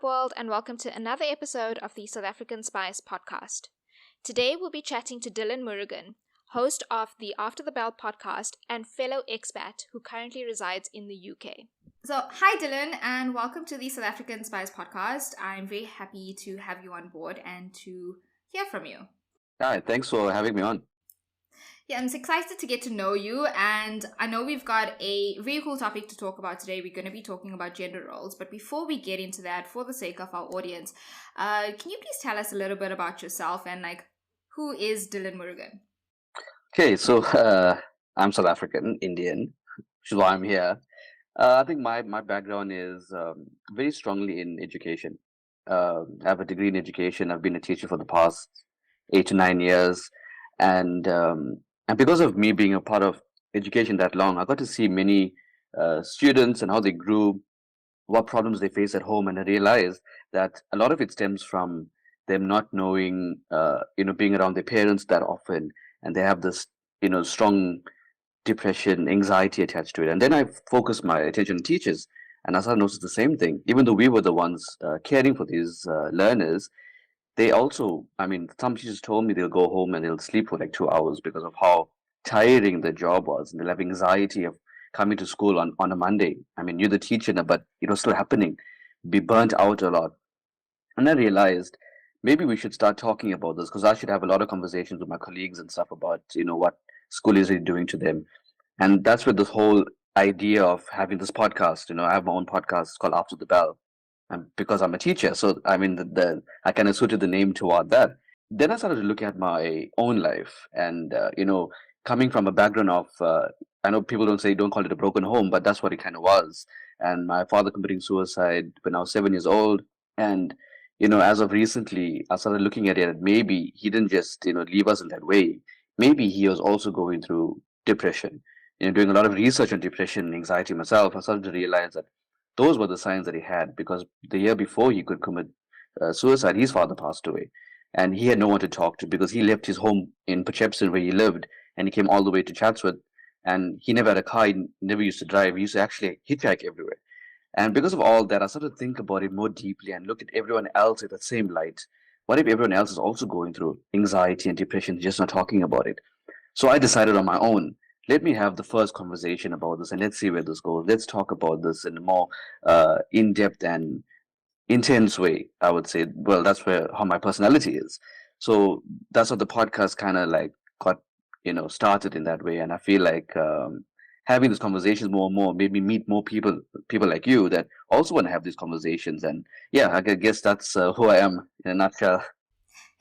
World, and welcome to another episode of the South African Spice podcast. Today we'll be chatting to Dillon Murugan, host of the After the Bell podcast and fellow expat who currently resides in the UK. So, hi Dillon, and welcome to the South African Spice podcast. I'm very happy to have you on board and to hear from you. Hi, thanks for having me on. Yeah, I'm excited to get to know you, and I know we've got a very cool topic to talk about today. We're going to be talking about gender roles, but before we get into that, for the sake of our audience, can you please tell us a little bit about yourself and who is Dillon Murugan? Okay, so I'm South African, Indian, which is why I'm here. I think my background is very strongly in education. I have a degree in education. I've been a teacher for the past 8 to 9 years, and because of me being a part of education that long, I got to see many students and how they grew, what problems they face at home, and I realized that a lot of it stems from them not knowing, being around their parents that often, and they have this, strong depression, anxiety attached to it. And then I focused my attention on teachers, and as I noticed the same thing, even though we were the ones caring for these learners, they also, some teachers told me they'll go home and they'll sleep for like 2 hours because of how tiring the job was. And they'll have anxiety of coming to school on a Monday. You're the teacher, but it was still happening. Be burnt out a lot. And I realized maybe we should start talking about this because I should have a lot of conversations with my colleagues and stuff about, what school is really doing to them. And that's where this whole idea of having this podcast, I have my own podcast called After the Bell. And because I'm a teacher, so I kind of suited the name toward that. Then I started to look at my own life, and coming from a background of, I know people don't call it a broken home, but that's what it kind of was. And my father committing suicide when I was 7 years old, and as of recently, I started looking at it. And maybe he didn't just leave us in that way. Maybe he was also going through depression. Doing a lot of research on depression and anxiety myself, I started to realize that those were the signs that he had, because the year before he could commit suicide, his father passed away. And he had no one to talk to because he left his home in Potchefstroom where he lived, and he came all the way to Chatsworth. And he never had a car, he never used to drive. He used to actually hitchhike everywhere. And because of all that, I started to think about it more deeply and look at everyone else in the same light. What if everyone else is also going through anxiety and depression, just not talking about it? So I decided on my own, let me have the first conversation about this and let's see where this goes. Let's talk about this in a more in-depth and intense way, I would say. Well, that's how my personality is. So that's what the podcast kind of got, started in that way. And I feel like having these conversations more and more made me meet more people like you that also want to have these conversations. And yeah, I guess that's who I am in a nutshell.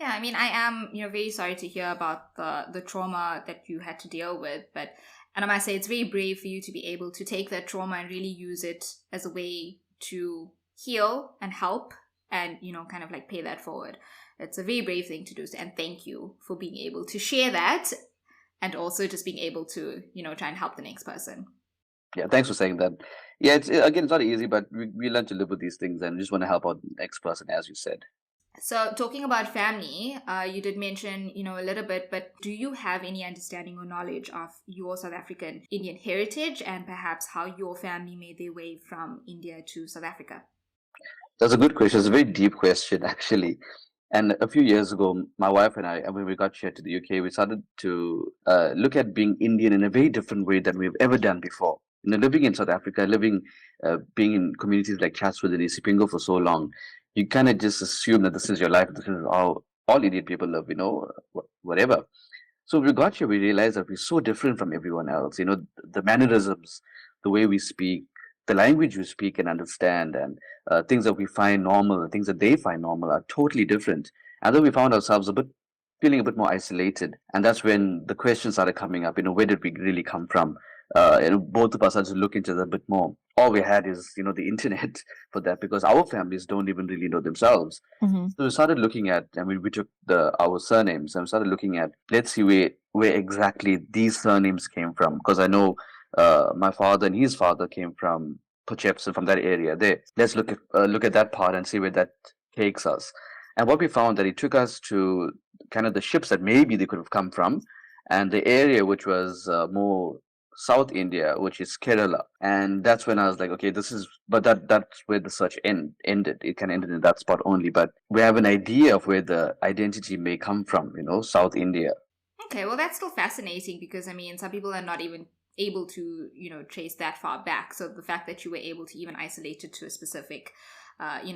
Yeah, I am, very sorry to hear about the trauma that you had to deal with, and I must say it's very brave for you to be able to take that trauma and really use it as a way to heal and help and, kind of pay that forward. It's a very brave thing to do, and thank you for being able to share that and also just being able to, try and help the next person. Yeah, thanks for saying that. Yeah, it's not easy, but we learn to live with these things and just want to help out the next person, as you said. So talking about family, you did mention, a little bit, but do you have any understanding or knowledge of your South African Indian heritage and perhaps how your family made their way from India to South Africa? That's a good question. It's a very deep question, actually. And a few years ago, my wife and I, when we got here to the UK, we started to look at being Indian in a very different way than we've ever done before. Living in South Africa, being in communities like Chatsworth and Isipingo for so long, you kind of just assume that this is your life, this is how all Indian people live, whatever. So we got here, we realized that we're so different from everyone else. The mannerisms, the way we speak, the language we speak and understand, and things that we find normal, the things that they find normal are totally different. And then we found ourselves feeling a bit more isolated. And that's when the questions started coming up, where did we really come from? Both of us had to look into that a bit more. All we had is, the internet for that, because our families don't even really know themselves. Mm-hmm. So we started looking at, we took our surnames and we started looking at, let's see where exactly these surnames came from. Because I know my father and his father came from Potchefstroom, from that area there. Let's look at that part and see where that takes us. And what we found that it took us to kind of the ships that maybe they could have come from, and the area which was more South India, which is Kerala. And that's when I was like, okay, that's where the search ended. It can end in that spot only. But we have an idea of where the identity may come from, South India. Okay, well, that's still fascinating because, I mean, some people are not even able to, trace that far back. So the fact that you were able to even isolate it to a specific,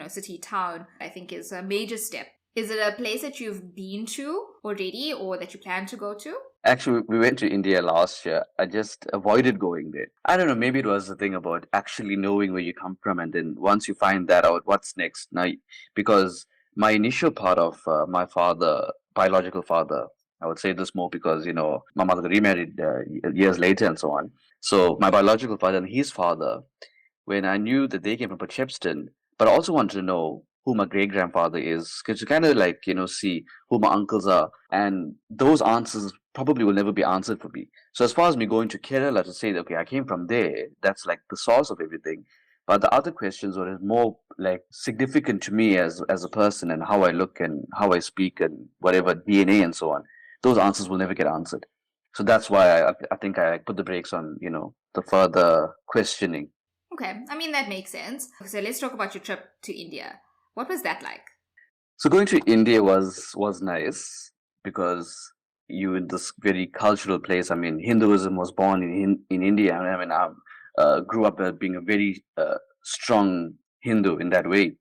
city, town, I think is a major step. Is it a place that you've been to already or that you plan to go to? Actually, we went to India last year. I just avoided going there. I don't know, maybe it was the thing about actually knowing where you come from, and then once you find that out, what's next? Now, because my initial part of my father, biological father, I would say this more because, my mother got remarried years later and so on. So my biological father and his father, when I knew that they came from Portchepston, but I also wanted to know who my great grandfather is, because you kind of like, see who my uncles are. And those answers probably will never be answered for me. So as far as me going to Kerala to say, okay, I came from there, that's like the source of everything. But the other questions were more like significant to me as a person and how I look and how I speak and whatever DNA and so on. Those answers will never get answered. So that's why I think I put the brakes on, the further questioning. Okay, I mean, that makes sense. So let's talk about your trip to India. What was that like? So going to India was nice because you in this very cultural place. I mean, Hinduism was born in India. I mean, I grew up being a very strong Hindu in that way.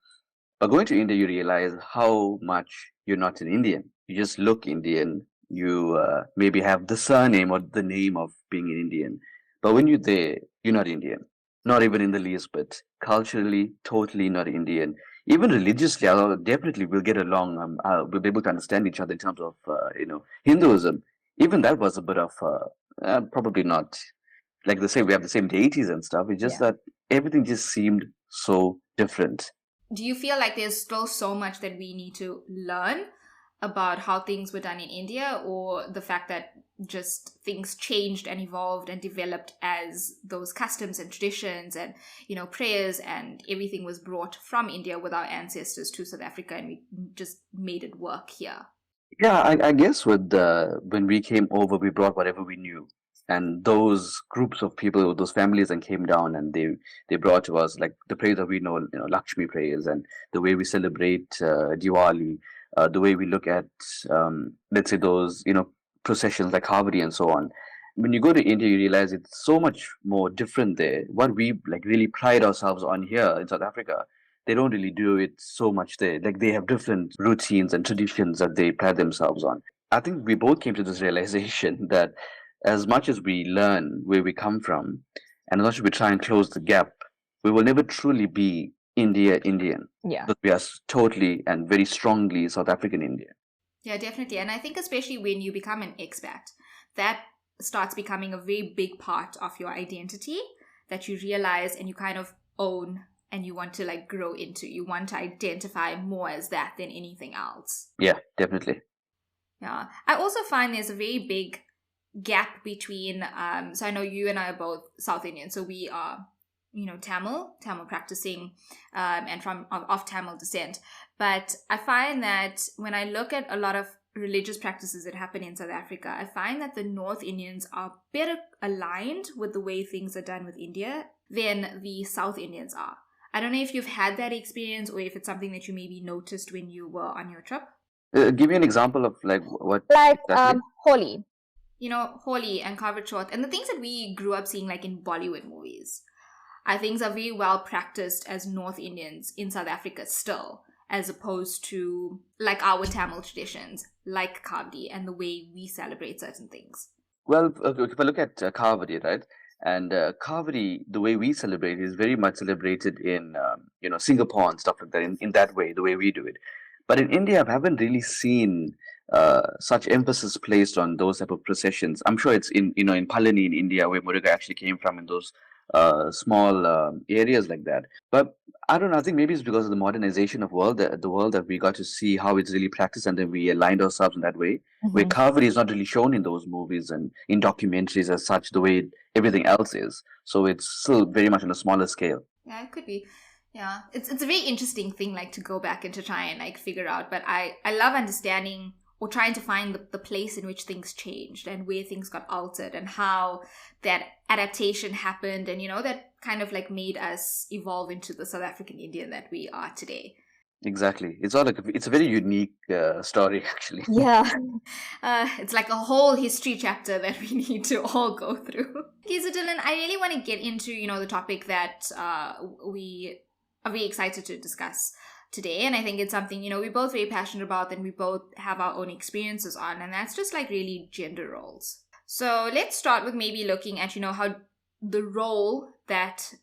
But going to India, you realize how much you're not an Indian. You just look Indian. You maybe have the surname or the name of being an Indian. But when you're there, you're not Indian. Not even in the least bit. Culturally, totally not Indian. Even religiously, definitely we'll get along. We'll be able to understand each other in terms of, Hinduism. Even that was a bit of, probably not, like they say, we have the same deities and stuff. It's just Yeah. that everything just seemed so different. Do you feel like there's still so much that we need to learn about how things were done in India, or the fact that just things changed and evolved and developed as those customs and traditions and, prayers and everything was brought from India with our ancestors to South Africa and we just made it work here? Yeah, I guess with when we came over, we brought whatever we knew, and those groups of people, those families, and came down, and they brought to us like the prayers that we know, Lakshmi prayers, and the way we celebrate Diwali, the way we look at, let's say those, processions like Kavadi and so on. When you go to India, you realize it's so much more different there. What we like really pride ourselves on here in South Africa, they don't really do it so much there. Like they have different routines and traditions that they pride themselves on. I think we both came to this realization that as much as we learn where we come from, and as much as we try and close the gap, we will never truly be Indian. Yeah. But we are totally and very strongly South African Indian. Yeah, definitely. And I think especially when you become an expat, that starts becoming a very big part of your identity that you realize and you kind of own and you want to like grow into. You want to identify more as that than anything else. Yeah, definitely. Yeah. I also find there's a very big gap between, so I know you and I are both South Indian, so we are, Tamil practicing, and of Tamil descent. But I find that when I look at a lot of religious practices that happen in South Africa, I find that the North Indians are better aligned with the way things are done with India than the South Indians are. I don't know if you've had that experience or if it's something that you maybe noticed when you were on your trip. Give me an example of like what Like exactly? Holi. Holi and Carver Chauth and the things that we grew up seeing like in Bollywood movies. I think are very well practiced as North Indians in South Africa still, as opposed to like our Tamil traditions, like Kavadi and the way we celebrate certain things. Well, if I look at Kavadi, right? And Kavadi, the way we celebrate is very much celebrated in, Singapore and stuff like that, in that way, the way we do it. But in India, I haven't really seen such emphasis placed on those type of processions. I'm sure it's in Palani in India, where Muruga actually came from, in those small areas like that. But I don't know. I think maybe it's because of the modernization of the world that we got to see how it's really practiced, and then we aligned ourselves in that way. Where Kavadi is not really shown in those movies and in documentaries as such, the way everything else is. So it's still very much on a smaller scale. Yeah, it could be. Yeah, it's a very interesting thing, like to go back and to try and like figure out. But I love understanding or trying to find the place in which things changed and where things got altered and how that adaptation happened and, that kind of like made us evolve into the South African Indian that we are today. Exactly. It's all like it's a very unique story, actually. Yeah. It's like a whole history chapter that we need to all go through. Okay, so Dillon, I really want to get into, the topic that we are very excited to discuss today. And I think it's something, we're both very passionate about and we both have our own experiences on. And that's just like really gender roles. So let's start with maybe looking at, how the role that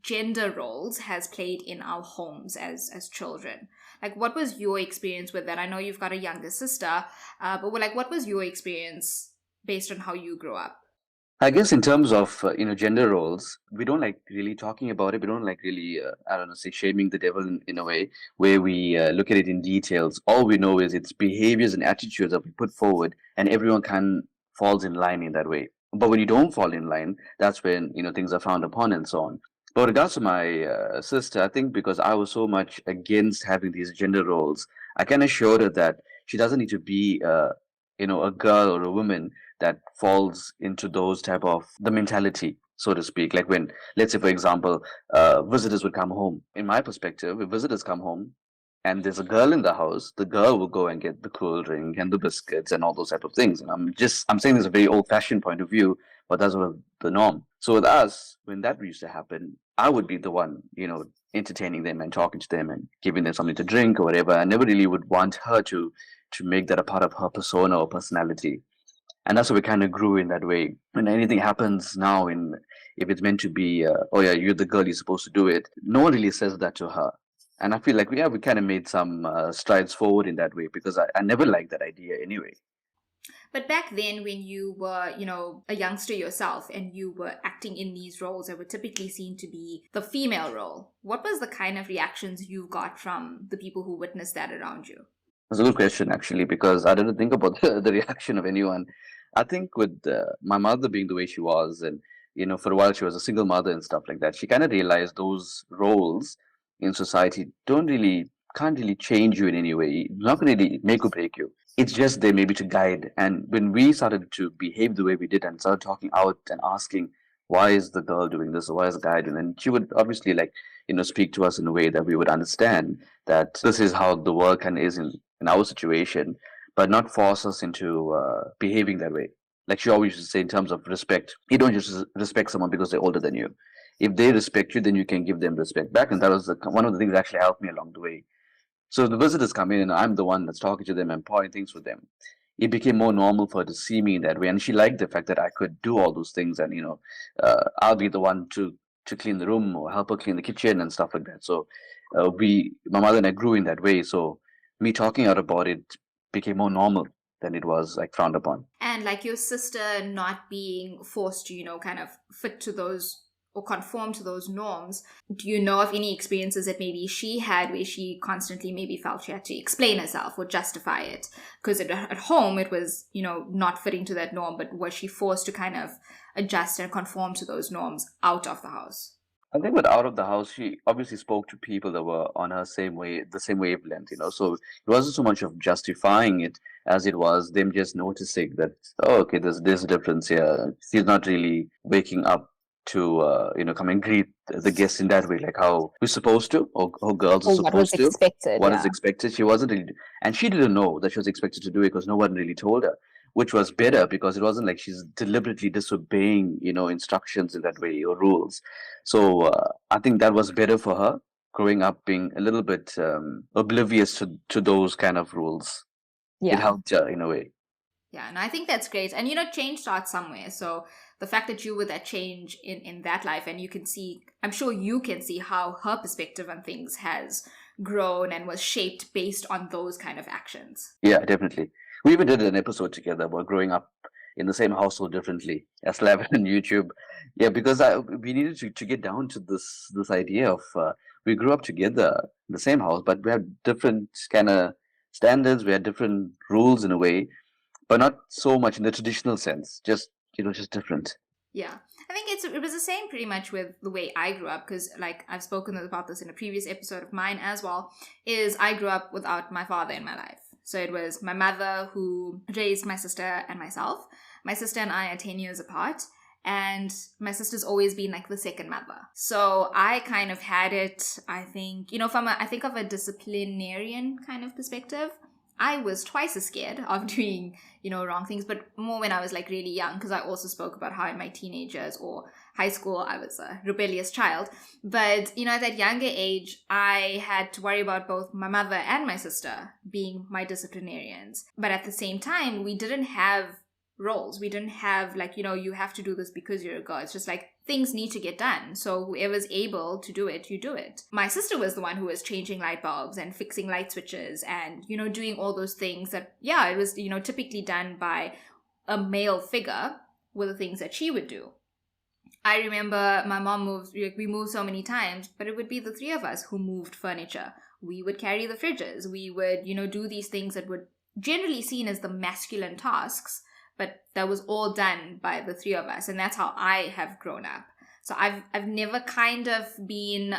gender roles has played in our homes as children. Like, what was your experience with that? I know you've got a younger sister, but what was your experience based on how you grew up? I guess in terms of gender roles, we don't like really talking about it. We don't like really I don't know, say shaming the devil in a way where we look at it in details. All we know is it's behaviors and attitudes that we put forward, and everyone kind falls in line in that way. But when you don't fall in line, that's when things are frowned upon and so on. But with regards to my sister, I think because I was so much against having these gender roles, I kind of showed her that she doesn't need to be a girl or a woman that falls into those type of the mentality, so to speak. Like when, let's say, for example, visitors would come home. In my perspective, if visitors come home and there's a girl in the house, the girl will go and get the cool drink and the biscuits and all those type of things. And I'm saying this is a very old-fashioned point of view, but that's sort of the norm. So with us, when that used to happen, I would be the one, entertaining them and talking to them and giving them something to drink or whatever. I never really would want her to make that a part of her persona or personality. And that's how we kind of grew in that way. When anything happens now, if it's meant to be, oh yeah, you're the girl, you're supposed to do it, no one really says that to her. And I feel like we kind of made some strides forward in that way because I never liked that idea anyway. But back then, when you were, a youngster yourself and you were acting in these roles that were typically seen to be the female role, what was the kind of reactions you got from the people who witnessed that around you? That's a good question, actually, because I didn't think about the reaction of anyone. I think with my mother being the way she was, and for a while she was a single mother and stuff like that, she kind of realized those roles in society can't really change you in any way. It's not going to really make or break you. It's just there maybe to guide. And when we started to behave the way we did and started talking out and asking, why is the girl doing this or why is the guy doing that? And she would obviously speak to us in a way that we would understand that this is how the world kind of is in our situation, but not force us into behaving that way. Like she always used to say in terms of respect, you don't just respect someone because they're older than you. If they respect you, then you can give them respect back. And that was one of the things that actually helped me along the way. So the visitors come in and I'm the one that's talking to them and pointing things with them. It became more normal for her to see me in that way. And she liked the fact that I could do all those things and, I'll be the one to clean the room or help her clean the kitchen and stuff like that. So my mother and I grew in that way. So me talking out about it became more normal than it was like frowned upon. And like your sister not being forced to, kind of fit to those or conform to those norms, do you know of any experiences that maybe she had where she constantly maybe felt she had to explain herself or justify it? Because at home it was, not fitting to that norm, but was she forced to kind of adjust and conform to those norms out of the house? I think with out of the house, she obviously spoke to people that were on her the same wavelength, So it wasn't so much of justifying it as it was them just noticing that, oh, okay, there's a difference here. She's not really waking up to come and greet the guests in that way, like how we're supposed to, or girls are supposed to. What is expected. She wasn't really, and she didn't know that she was expected to do it because no one really told her, which was better because it wasn't like she's deliberately disobeying, instructions in that way or rules. So I think that was better for her growing up being a little bit oblivious to those kind of rules. Yeah. It helped her in a way. Yeah, and I think that's great. And, change starts somewhere. So the fact that you were that change in that life, and you can see, I'm sure you can see how her perspective on things has grown and was shaped based on those kind of actions. Yeah, definitely. We even did an episode together about growing up in the same household differently. I still have it on YouTube. Yeah, because we needed to get down to this idea of we grew up together in the same house, but we had different kind of standards. We had different rules in a way, but not so much in the traditional sense. Just different. Yeah, I think it was the same pretty much with the way I grew up, because like I've spoken about this in a previous episode of mine as well, is I grew up without my father in my life. So it was my mother who raised my sister and myself. My sister and I are 10 years apart. And my sister's always been like the second mother. So I kind of had it, I think, I think of a disciplinarian kind of perspective. I was twice as scared of doing, wrong things, but more when I was like really young, because I also spoke about how in my teenage years or high school, I was a rebellious child. But, at that younger age, I had to worry about both my mother and my sister being my disciplinarians. But at the same time, we didn't have roles. We didn't have like, you have to do this because you're a girl. It's just like things need to get done. So whoever's able to do it, you do it. My sister was the one who was changing light bulbs and fixing light switches and, doing all those things that, it was, typically done by a male figure were the things that she would do. I remember my mom moved, we moved so many times, but it would be the three of us who moved furniture. We would carry the fridges. We would, do these things that were generally seen as the masculine tasks, but that was all done by the three of us. And that's how I have grown up. So I've never kind of been,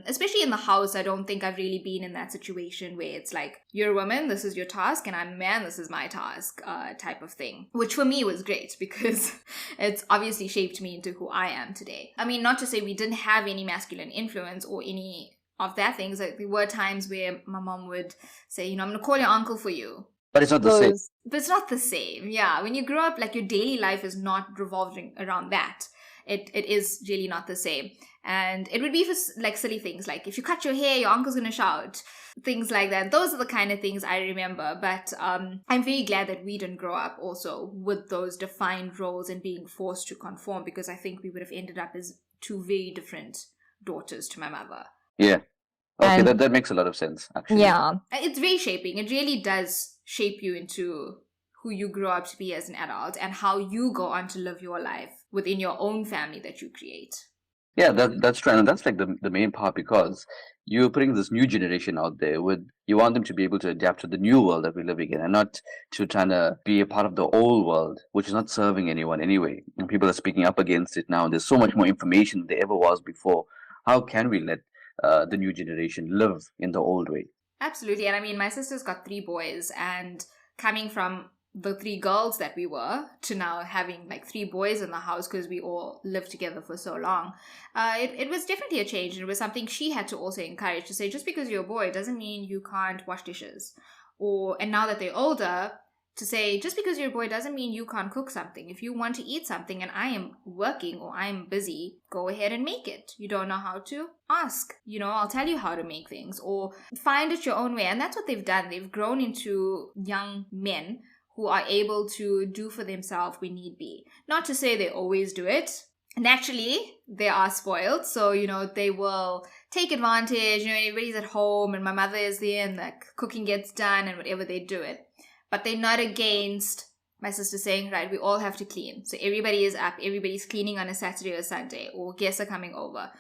especially in the house, I don't think I've really been in that situation where it's like, you're a woman, this is your task, and I'm a man, this is my task, type of thing. Which for me was great because it's obviously shaped me into who I am today. I mean, not to say we didn't have any masculine influence or any of that things. Like, there were times where my mom would say, I'm going to call your uncle for you. But it's not the same. But it's not the same. Yeah. When you grow up, like your daily life is not revolving around that. It is really not the same. And it would be for like silly things. Like if you cut your hair, your uncle's going to shout. Things like that. Those are the kind of things I remember. But I'm very glad that we didn't grow up also with those defined roles and being forced to conform, because I think we would have ended up as two very different daughters to my mother. Yeah. Okay, that makes a lot of sense, actually. Yeah. It's very shaping. It really does shape you into who you grow up to be as an adult and how you go on to live your life within your own family that you create. Yeah, that's true. And that's like the main part, because you're putting this new generation out there you want them to be able to adapt to the new world that we're living in and not to trying to be a part of the old world, which is not serving anyone anyway. And people are speaking up against it now. There's so much more information than there ever was before. How can we let the new generation live in the old way? Absolutely. And I mean, my sister's got 3 boys, and coming from the 3 girls that we were to now having like 3 boys in the house because we all lived together for so long, it was definitely a change. And it was something she had to also encourage, to say, just because you're a boy doesn't mean you can't wash dishes. And now that they're older, to say, just because you're a boy doesn't mean you can't cook something. If you want to eat something and I am working or I'm busy, go ahead and make it. You don't know how to? Ask. I'll tell you how to make things, or find it your own way. And that's what they've done. They've grown into young men who are able to do for themselves when need be. Not to say they always do it. Naturally, they are spoiled. So, they will take advantage. Everybody's at home and my mother is there and the cooking gets done and whatever, they do it. But they're not against my sister saying, right, we all have to clean. So everybody is up. Everybody's cleaning on a Saturday or Sunday, or guests are coming over.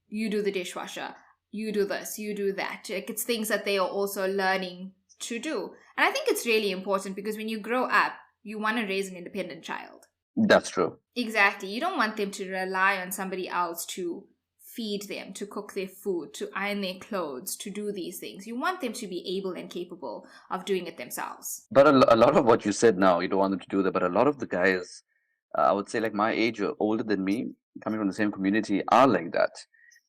You do the dishwasher. You do this. You do that. Like, it's things that they are also learning to do. And I think it's really important, because when you grow up, you want to raise an independent child. That's true. Exactly. You don't want them to rely on somebody else to feed them, to cook their food, to iron their clothes, to do these things. You want them to be able and capable of doing it themselves. But a lot of what you said now, you don't want them to do that. But a lot of the guys, I would say like my age or older than me, coming from the same community, are like that,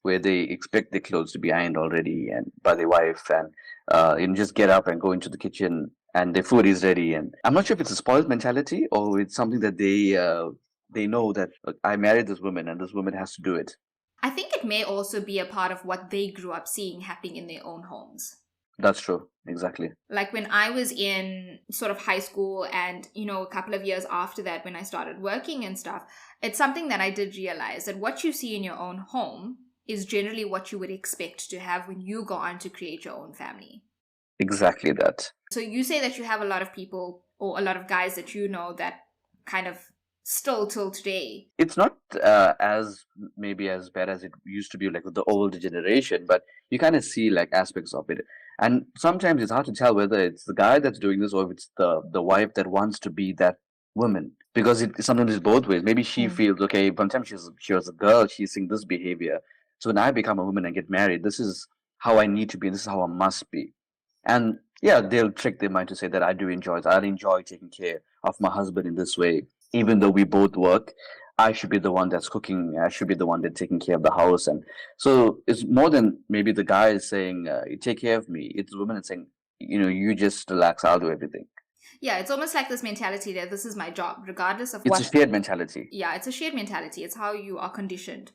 where they expect their clothes to be ironed already and by their wife, and just get up and go into the kitchen and their food is ready. And I'm not sure if it's a spoiled mentality or it's something that they know that I married this woman and this woman has to do it. I think it may also be a part of what they grew up seeing happening in their own homes. That's true. Exactly. Like when I was in sort of high school and, a couple of years after that, when I started working and stuff, it's something that I did realize, that what you see in your own home is generally what you would expect to have when you go on to create your own family. Exactly that. So you say that you have a lot of people or a lot of guys that that kind of still till today. It's not as maybe as bad as it used to be like with the older generation, but you kind of see like aspects of it. And sometimes it's hard to tell whether it's the guy that's doing this or if it's the wife that wants to be that woman, because it sometimes it's both ways. Maybe she feels, okay, sometimes she was a girl, she's seeing this behavior. So when I become a woman and get married, this is how I need to be, and this is how I must be. And Yeah, they'll trick their mind to say that I enjoy taking care of my husband in this way. Even though we both work, I should be the one that's cooking. I should be the one that's taking care of the house. And so it's more than maybe the guy is saying, "You take care of me." It's the woman that's saying, you just relax. I'll do everything. Yeah, it's almost like this mentality that this is my job, regardless of It's a what. shared mentality. Yeah, it's a shared mentality. It's how you are conditioned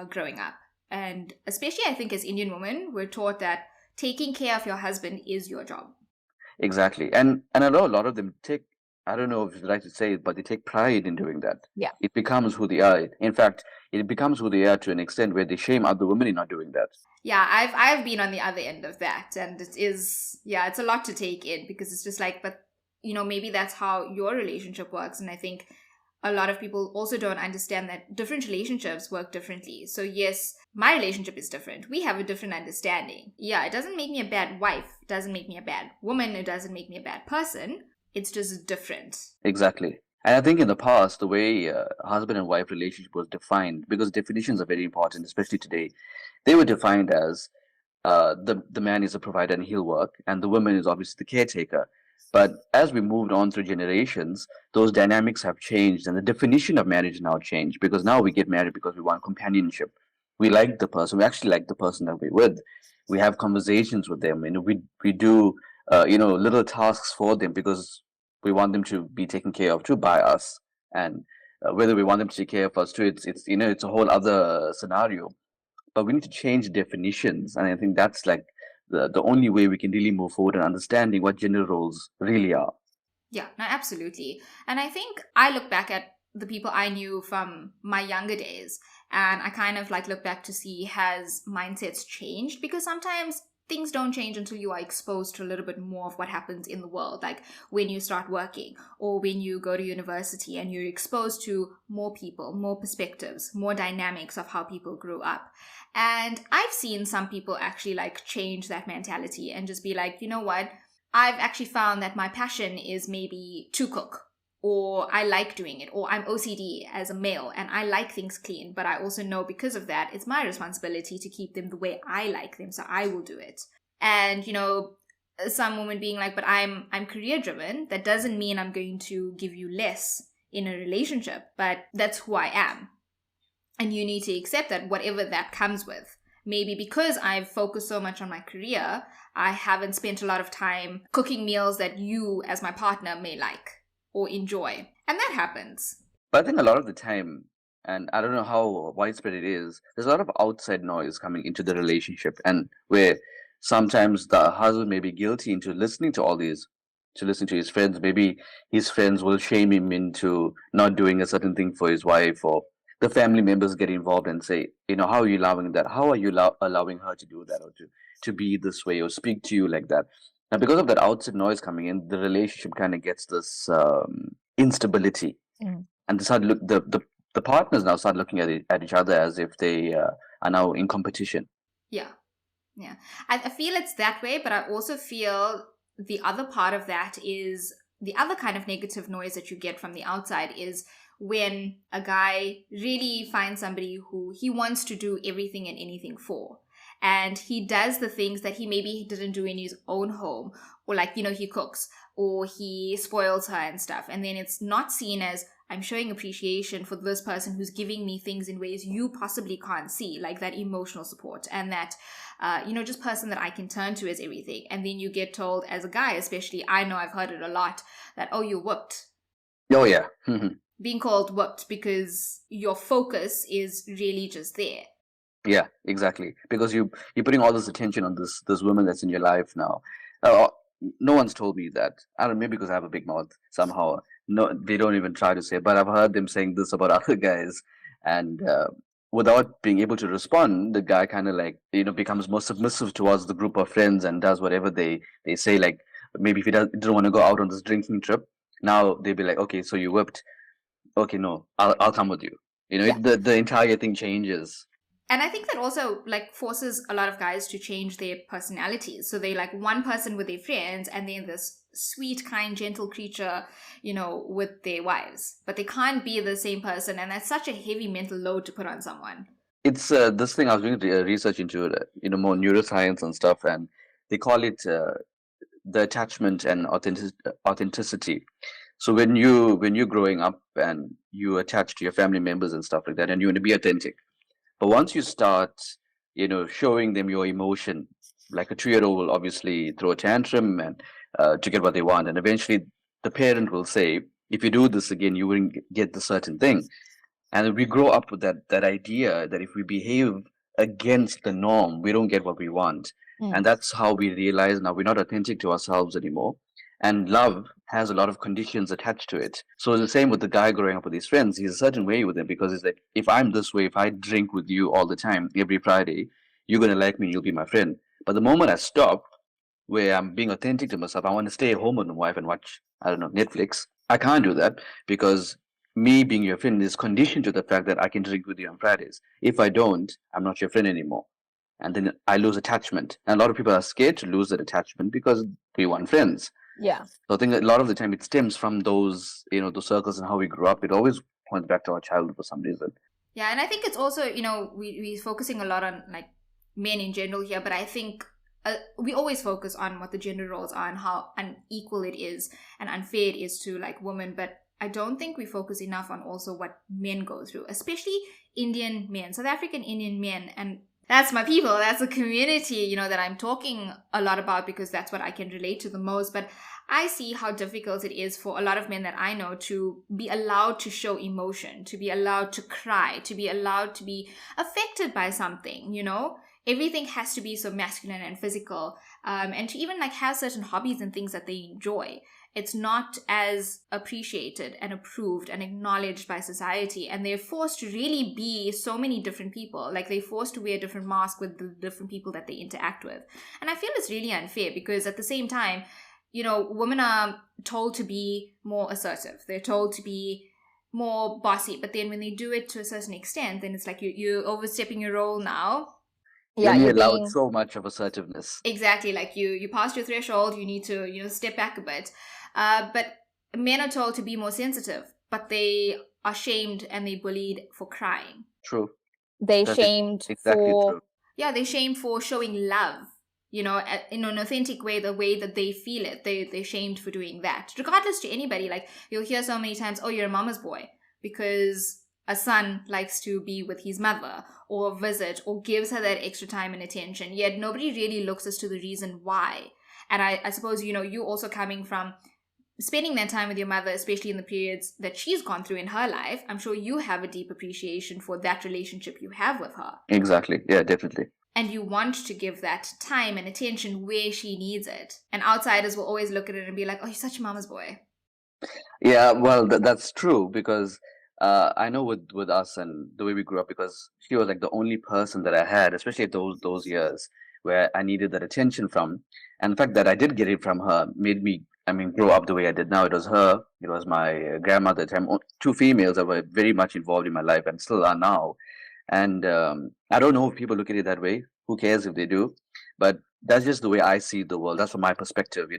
growing up. And especially, I think, as Indian women, we're taught that taking care of your husband is your job. Exactly. And I know a lot of them take, I don't know if you'd like to say it, but they take pride in doing that. Yeah. It becomes who they are. In fact, it becomes who they are to an extent where they shame other women in not doing that. Yeah, I've been on the other end of that, and it is, yeah, it's a lot to take in, because it's just like, but maybe that's how your relationship works. And I think a lot of people also don't understand that different relationships work differently. So yes, my relationship is different. We have a different understanding. Yeah, it doesn't make me a bad wife. It doesn't make me a bad woman. It doesn't make me a bad person. It's just different. Exactly. And I think in the past, the way husband and wife relationship was defined, because definitions are very important, especially today, they were defined as the man is a provider and he'll work, and the woman is obviously the caretaker. But as we moved on through generations, those dynamics have changed, and the definition of marriage now changed, because now we get married because we want companionship. We like the person. We actually like the person that we're with. We have conversations with them, and we do little tasks for them because we want them to be taken care of too by us, and whether we want them to take care of us too, it's a whole other scenario. But we need to change definitions, and I think that's like the only way we can really move forward in understanding what gender roles really are. Yeah, no, absolutely. And I think I look back at the people I knew from my younger days, and I kind of like look back to see, has mindsets changed? Because sometimes things don't change until you are exposed to a little bit more of what happens in the world, like when you start working or when you go to university and you're exposed to more people, more perspectives, more dynamics of how people grew up. And I've seen some people actually like change that mentality and just be like, you know what, I've actually found that my passion is maybe to cook, or I like doing it, or I'm OCD as a male and I like things clean, but I also know because of that, it's my responsibility to keep them the way I like them, so I will do it. And, some women being like, but I'm career driven. That doesn't mean I'm going to give you less in a relationship, but that's who I am. And you need to accept that, whatever that comes with. Maybe because I've focused so much on my career, I haven't spent a lot of time cooking meals that you, as my partner, may like or enjoy. And that happens. But I think a lot of the time, and I don't know how widespread it is, there's a lot of outside noise coming into the relationship, and where sometimes the husband may be guilty into listening to all these, to listen to his friends. Maybe his friends will shame him into not doing a certain thing for his wife, or the family members get involved and say, how are you allowing that? How are you allowing her to do that, or to be this way, or speak to you like that? Now, because of that outside noise coming in, the relationship kind of gets this instability, and they start the partners now start looking at each other as if they are now in competition. Yeah. I feel it's that way, but I also feel the other part of that is the other kind of negative noise that you get from the outside is when a guy really finds somebody who he wants to do everything and anything for. And he does the things that he maybe didn't do in his own home, or like, he cooks or he spoils her and stuff. And then it's not seen as, I'm showing appreciation for this person who's giving me things in ways you possibly can't see, like that emotional support and that, just person that I can turn to as everything. And then you get told as a guy, especially, I know I've heard it a lot, that, oh, you're whooped. Oh, yeah. Being called whooped because your focus is really just there. Yeah, exactly. Because you're putting all this attention on this woman that's in your life now. No one's told me that. I don't know, maybe because I have a big mouth somehow. No, they don't even try to say it, but I've heard them saying this about other guys, and without being able to respond, the guy kind of like becomes more submissive towards the group of friends and does whatever they say. Like maybe if he didn't want to go out on this drinking trip, now they'd be like, okay, so you whipped. Okay, no, I'll come with you. The entire thing changes. And I think that also like forces a lot of guys to change their personalities. So they like one person with their friends and then this sweet, kind, gentle creature, with their wives. But they can't be the same person. And that's such a heavy mental load to put on someone. It's this thing I was doing research into, more neuroscience and stuff, and they call it the attachment and authenticity. So when you're growing up and you attach to your family members and stuff like that, and you want to be authentic, but once you start, showing them your emotion, like a 2-year-old will obviously throw a tantrum and to get what they want, and eventually the parent will say, if you do this again, you wouldn't get the certain thing. And we grow up with that idea that if we behave against the norm, we don't get what we want. And that's how we realize now we're not authentic to ourselves anymore. And love has a lot of conditions attached to it. So it's the same with the guy growing up with his friends. He's a certain way with them because it's like, if I'm this way, if I drink with you all the time, every Friday, you're going to like me, you'll be my friend. But the moment I stop, where I'm being authentic to myself, I want to stay home with my wife and watch, I don't know, Netflix. I can't do that because me being your friend is conditioned to the fact that I can drink with you on Fridays. If I don't, I'm not your friend anymore. And then I lose attachment. And a lot of people are scared to lose that attachment because we want friends. Yeah. So I think that a lot of the time it stems from those, those circles and how we grew up. It always points back to our childhood for some reason. Yeah, and I think it's also, we're focusing a lot on like men in general here, but I think we always focus on what the gender roles are and how unequal it is and unfair it is to like women, but I don't think we focus enough on also what men go through, especially Indian men, South African Indian men. And that's my people. That's the community, that I'm talking a lot about because that's what I can relate to the most. But I see how difficult it is for a lot of men that I know to be allowed to show emotion, to be allowed to cry, to be allowed to be affected by something, Everything has to be so masculine and physical, and to even like have certain hobbies and things that they enjoy. It's not as appreciated and approved and acknowledged by society, and they're forced to really be so many different people. Like they're forced to wear a different mask with the different people that they interact with. And I feel it's really unfair because at the same time, women are told to be more assertive. They're told to be more bossy, but then when they do it to a certain extent, then it's like you're overstepping your role now. Yeah, you're you're allowed being... so much of assertiveness. Exactly, like you passed your threshold, you need to step back a bit. But men are told to be more sensitive, but they are shamed and they bullied for crying. True. They That's shamed exactly for... true. Yeah, they shamed for showing love, in an authentic way, the way that they feel it. They're shamed for doing that. Regardless to anybody, like you'll hear so many times, oh, you're a mama's boy, because a son likes to be with his mother or visit or gives her that extra time and attention, yet nobody really looks as to the reason why. And I suppose, you also coming from spending that time with your mother, especially in the periods that she's gone through in her life, I'm sure you have a deep appreciation for that relationship you have with her. Exactly. Yeah, definitely. And you want to give that time and attention where she needs it. And outsiders will always look at it and be like, oh, you're such a mama's boy. Yeah, well, that's true because I know with us and the way we grew up, because she was like the only person that I had, especially at those years where I needed that attention from. And the fact that I did get it from her made me, grow up the way I did now. It was her, it was my grandmother at the time, two females that were very much involved in my life and still are now. And I don't know if people look at it that way. Who cares if they do? But that's just the way I see the world. That's from my perspective.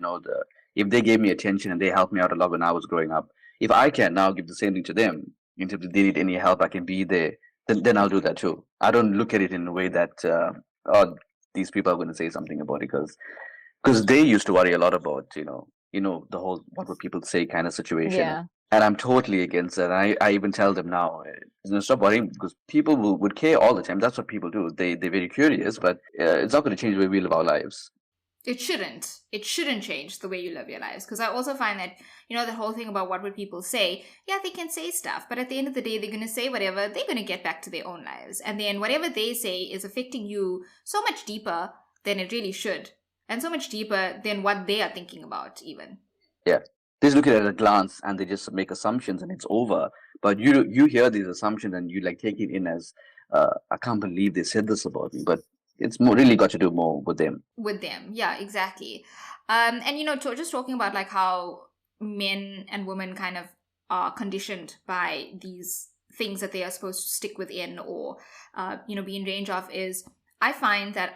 If they gave me attention and they helped me out a lot when I was growing up, if I can now give the same thing to them, and if they need any help, I can be there. Then I'll do that too. I don't look at it in a way that oh, these people are going to say something about it because they used to worry a lot about the whole what would people say kind of situation. Yeah. And I'm totally against that. I even tell them now, stop worrying because people would care all the time. That's what people do. They're very curious, but it's not going to change the way we live our lives. It shouldn't. It shouldn't change the way you live your lives. Because I also find that, the whole thing about what would people say, yeah, they can say stuff, but at the end of the day, they're going to say whatever, they're going to get back to their own lives. And then whatever they say is affecting you so much deeper than it really should. And so much deeper than what they are thinking about, even. Yeah. They just look at it at a glance and they just make assumptions and it's over. But you hear these assumptions and you like take it in as, I can't believe they said this about me. But it's really got to do more with them. With them, yeah, exactly. And just talking about like how men and women kind of are conditioned by these things that they are supposed to stick within or be in range of, is I find that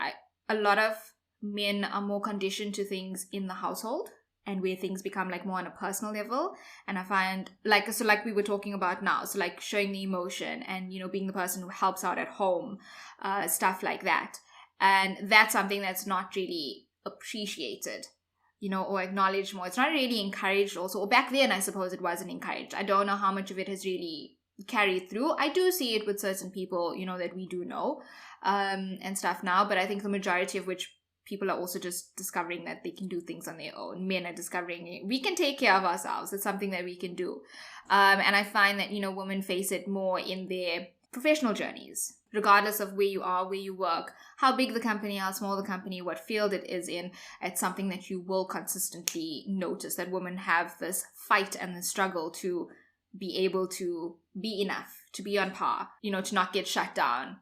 a lot of men are more conditioned to things in the household and where things become like more on a personal level. And I find like we were talking about now, so like showing the emotion and being the person who helps out at home, stuff like that. And that's something that's not really appreciated, or acknowledged more. It's not really encouraged also. Or back then, I suppose it wasn't encouraged. I don't know how much of it has really carried through. I do see it with certain people, that we do know and stuff now. But I think the majority of which people are also just discovering that they can do things on their own. Men are discovering we can take care of ourselves. It's something that we can do. And I find that, women face it more in their professional journeys, regardless of where you are, where you work, how big the company, how small the company, what field it is in. It's something that you will consistently notice, that women have this fight and the struggle to be able to be enough, to be on par, to not get shut down,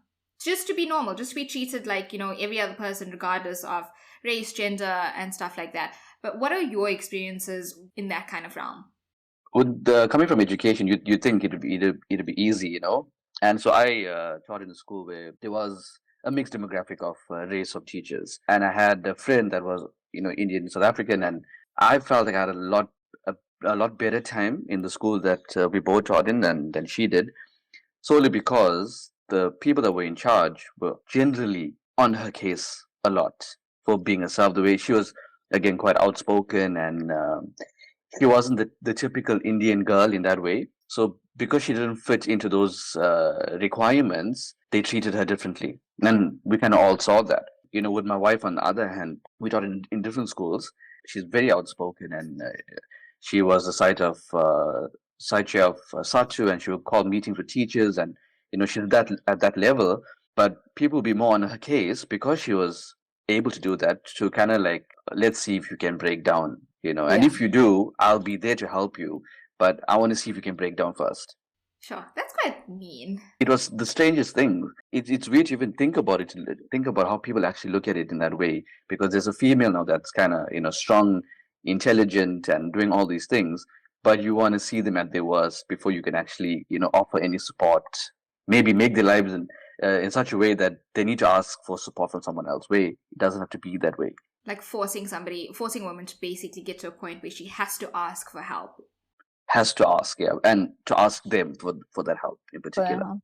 just to be normal, just to be treated like, every other person, regardless of race, gender, and stuff like that. But what are your experiences in that kind of realm? Coming from education, you think it'd be easy, And so I taught in a school where there was a mixed demographic of race of teachers, and I had a friend that was Indian, South African, and I felt like I had a lot better time in the school that we both taught in than she did, solely because the people that were in charge were generally on her case a lot for being herself. The way she was, again, quite outspoken, and she wasn't the typical Indian girl in that way. So because she didn't fit into those requirements, they treated her differently. And we kind of all saw that. With my wife, on the other hand, we taught in different schools. She's very outspoken, and she was the site chair of Satu, and she would call meetings with teachers, and she did that at that level. But people would be more on her case because she was able to do that, to kind of like, let's see if you can break down, and if you do, I'll be there to help you. But I want to see if you can break down first. Sure, that's quite mean. It was the strangest thing. It's weird to even think about it, think about how people actually look at it in that way, because there's a female now that's kind of, strong, intelligent, and doing all these things, but you want to see them at their worst before you can actually, offer any support, maybe make their lives in such a way that they need to ask for support from someone else. It doesn't have to be that way. Like forcing a woman to basically get to a point where she has to ask for help. Has to ask, yeah, and to ask them for that help in particular.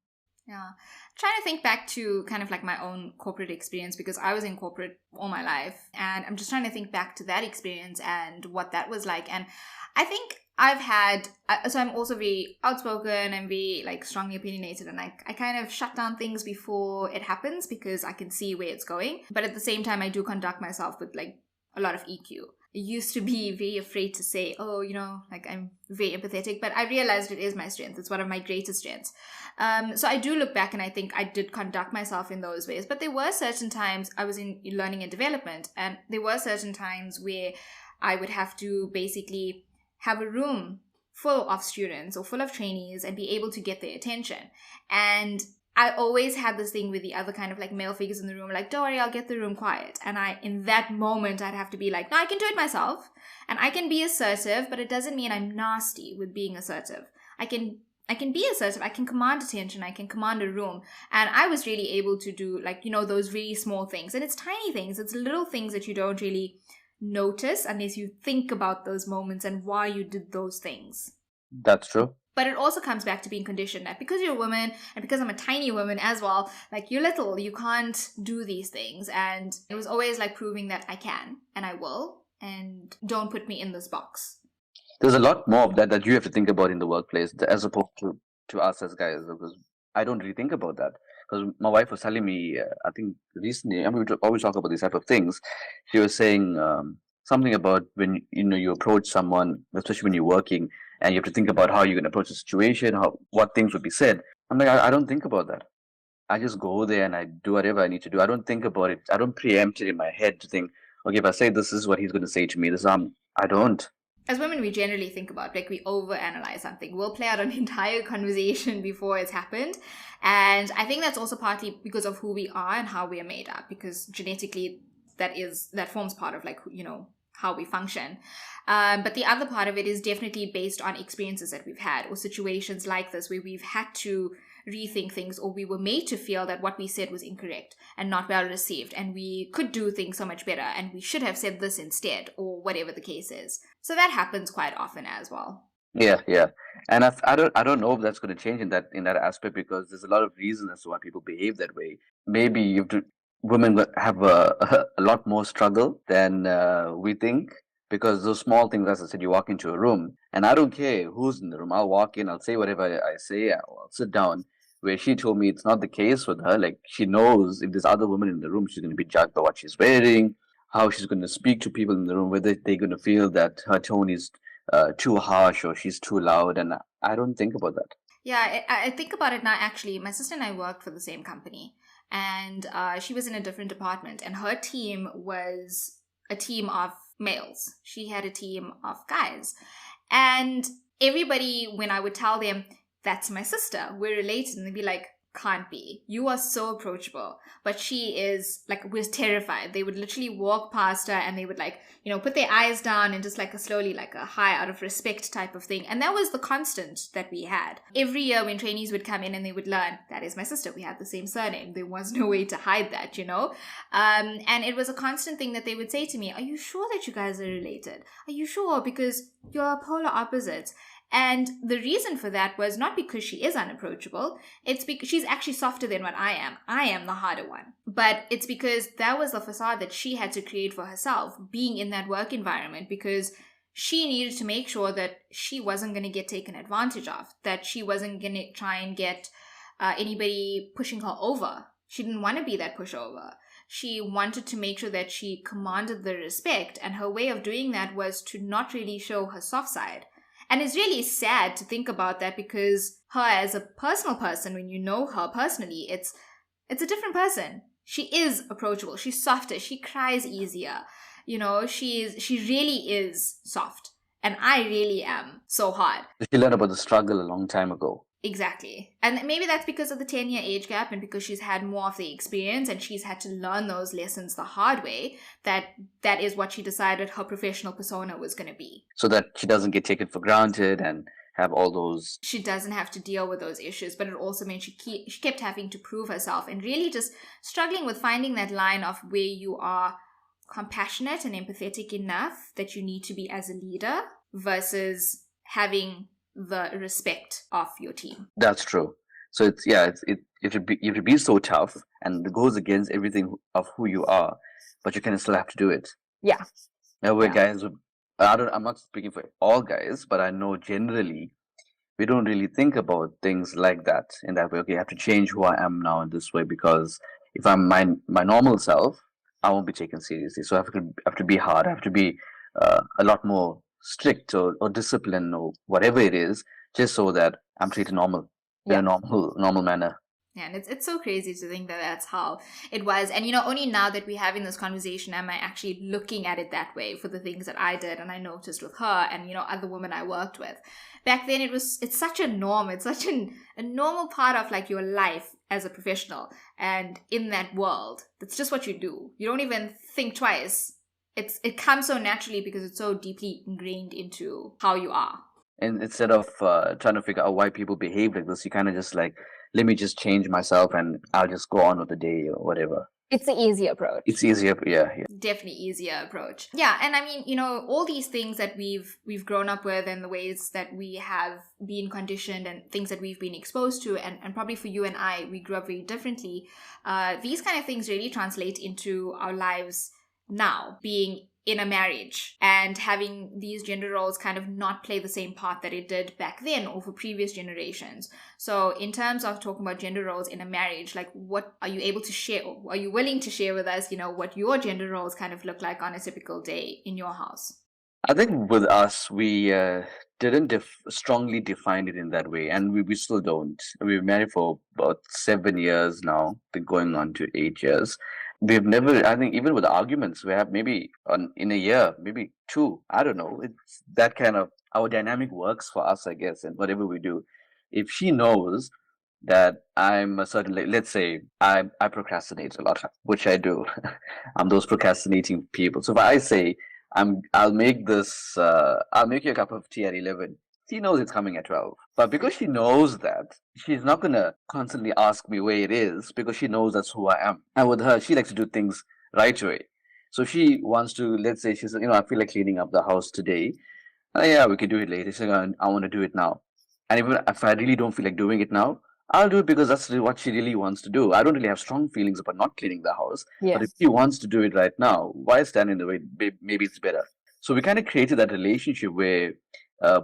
Yeah. Trying to think back to kind of like my own corporate experience, because I was in corporate all my life, and I'm just trying to think back to that experience and what that was like. And I think so I'm also very outspoken and very like strongly opinionated, and I kind of shut down things before it happens because I can see where it's going. But at the same time, I do conduct myself with like a lot of EQ. I used to be very afraid to say, like I'm very empathetic, but I realized it is my strength. It's one of my greatest strengths. So I do look back and I think I did conduct myself in those ways. But there were certain times I was in learning and development, and there were certain times where I would have to basically have a room full of students or full of trainees and be able to get their attention. And I always had this thing with the other kind of like male figures in the room, like, don't worry, I'll get the room quiet. And in that moment, I'd have to be like, no, I can do it myself. And I can be assertive, but it doesn't mean I'm nasty with being assertive. I can be assertive. I can command attention. I can command a room. And I was really able to do like, those really small things. And it's tiny things. It's little things that you don't really notice unless you think about those moments and why you did those things. That's true. But it also comes back to being conditioned that because you're a woman and because I'm a tiny woman as well, like you're little, you can't do these things. And it was always like proving that I can and I will, and don't put me in this box. There's a lot more of that you have to think about in the workplace as opposed to us as guys, because I don't really think about that. Because my wife was telling me, I think recently, and we always talk about these type of things. She was saying something about when you approach someone, especially when you're working, and you have to think about how you're going to approach the situation, what things would be said. I'm like, I don't think about that. I just go there and I do whatever I need to do. I don't think about it. I don't preempt it in my head to think, okay, if I say this is what he's going to say to me. I don't. As women, we generally think about, like, we overanalyze something. We'll play out an entire conversation before it's happened. And I think that's also partly because of who we are and how we are made up, because genetically that forms part of like, how we function. But the other part of it is definitely based on experiences that we've had or situations like this where we've had to rethink things, or we were made to feel that what we said was incorrect and not well received, and we could do things so much better and we should have said this instead, or whatever the case is. So that happens quite often as well. Yeah. And I don't know if that's going to change in that aspect, because there's a lot of reasons as to why people behave that way. Maybe women have a lot more struggle than we think. Because those small things, as I said, you walk into a room and I don't care who's in the room. I'll walk in, I'll say whatever I say, I'll sit down. Where she told me it's not the case with her. Like, she knows if there's other women in the room, she's going to be judged by what she's wearing, how she's going to speak to people in the room, whether they're going to feel that her tone is too harsh or she's too loud. And I don't think about that. Yeah, I think about it now. Actually, my sister and I worked for the same company, and she was in a different department, and her team was a team of males. She had a team of guys. And everybody, when I would tell them, that's my sister, we're related, and they'd be like, can't be. You are so approachable. But she is like, was terrified. They would literally walk past her and they would like, put their eyes down and just like a slowly, like a hi out of respect type of thing. And that was the constant that we had. Every year when trainees would come in and they would learn, that is my sister. We had the same surname. There was no way to hide that, And it was a constant thing that they would say to me, are you sure that you guys are related? Are you sure? Because you're polar opposites. And the reason for that was not because she is unapproachable. It's because she's actually softer than what I am. I am the harder one. But it's because that was the facade that she had to create for herself, being in that work environment, because she needed to make sure that she wasn't going to get taken advantage of, that she wasn't going to try and get anybody pushing her over. She didn't want to be that pushover. She wanted to make sure that she commanded the respect. And her way of doing that was to not really show her soft side. And it's really sad to think about that, because her as a personal person, when you know her personally, it's a different person. She is approachable. She's softer. She cries easier. She really is soft. And I really am so hard. She learned about the struggle a long time ago. Exactly. And maybe that's because of the 10-year age gap, and because she's had more of the experience and she's had to learn those lessons the hard way, that is what she decided her professional persona was going to be. So that she doesn't get taken for granted and have all those... She doesn't have to deal with those issues, but it also meant she kept having to prove herself and really just struggling with finding that line of where you are compassionate and empathetic enough that you need to be as a leader versus having the respect of your team. That's true. So you have to be so tough, and it goes against everything of who you are, but you kind of still have to do it. Yeah. Now, we're guys, I'm not speaking for all guys, but I know generally we don't really think about things like that in that way. Okay, I have to change who I am now in this way, because if I'm my normal self, I won't be taken seriously. So I have to be hard. I have to be a lot more strict or disciplined or whatever it is, just so that I'm treated normal in a normal manner. Yeah, and it's so crazy to think that that's how it was. And only now that we're having this conversation am I actually looking at it that way for the things that I did and I noticed with her and other women I worked with. Back then it's such a norm. It's such a normal part of like your life as a professional, and in that world, that's just what you do. You don't even think twice. It comes so naturally because it's so deeply ingrained into how you are. And instead of trying to figure out why people behave like this, you kind of just like, let me just change myself and I'll just go on with the day or whatever. It's the easy approach. It's easier, yeah. Definitely easier approach. Yeah, and I mean, all these things that we've grown up with and the ways that we have been conditioned and things that we've been exposed to, and probably for you and I, we grew up very differently. These kind of things really translate into our lives now, being in a marriage and having these gender roles kind of not play the same part that it did back then or for previous generations. So in terms of talking about gender roles in a marriage, like what are you able to share? Are you willing to share with us, what your gender roles kind of look like on a typical day in your house? I think with us, we didn't strongly define it in that way, and we still don't. We've married for about 7 years now, been going on to 8 years. We've never, I think, even with arguments, we have maybe in a year, maybe 2. I don't know. It's that kind of, our dynamic works for us, I guess, and whatever we do. If she knows that I'm a certain, let's say I procrastinate a lot, which I do. I'm those procrastinating people. So if I say, I'll make you a cup of tea at 11. She knows it's coming at 12. But because she knows that, she's not going to constantly ask me where it is, because she knows that's who I am. And with her, she likes to do things right away. So she wants to, let's say she says, I feel like cleaning up the house today. Yeah, we can do it later. She's like, I want to do it now. And even if I really don't feel like doing it now, I'll do it because that's what she really wants to do. I don't really have strong feelings about not cleaning the house. Yes. But if she wants to do it right now, why stand in the way? Maybe it's better. So we kind of created that relationship where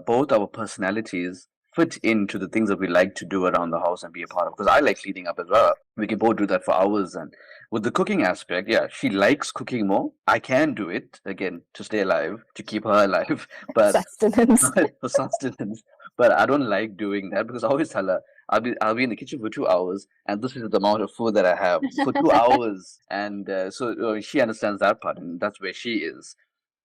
both our personalities fit into the things that we like to do around the house and be a part of. Because I like cleaning up as well. We can both do that for hours. And with the cooking aspect, yeah, she likes cooking more. I can do it again to stay alive, to keep her alive, but Sustenance. for sustenance. But I don't like doing that because I always tell her I'll be in the kitchen for 2 hours, and this is the amount of food that I have for 2 hours, and so she understands that part, and that's where she is.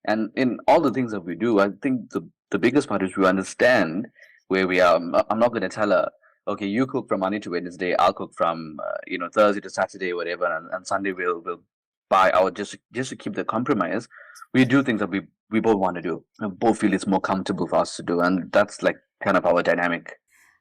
And in all the things that we do, I think the biggest part is we understand where we are. I'm not going to tell her, okay, you cook from Monday to Wednesday, I'll cook from Thursday to Saturday, whatever, and Sunday we'll buy out just to keep the compromise. We do things that we both want to do. We both feel it's more comfortable for us to do, and that's like kind of our dynamic.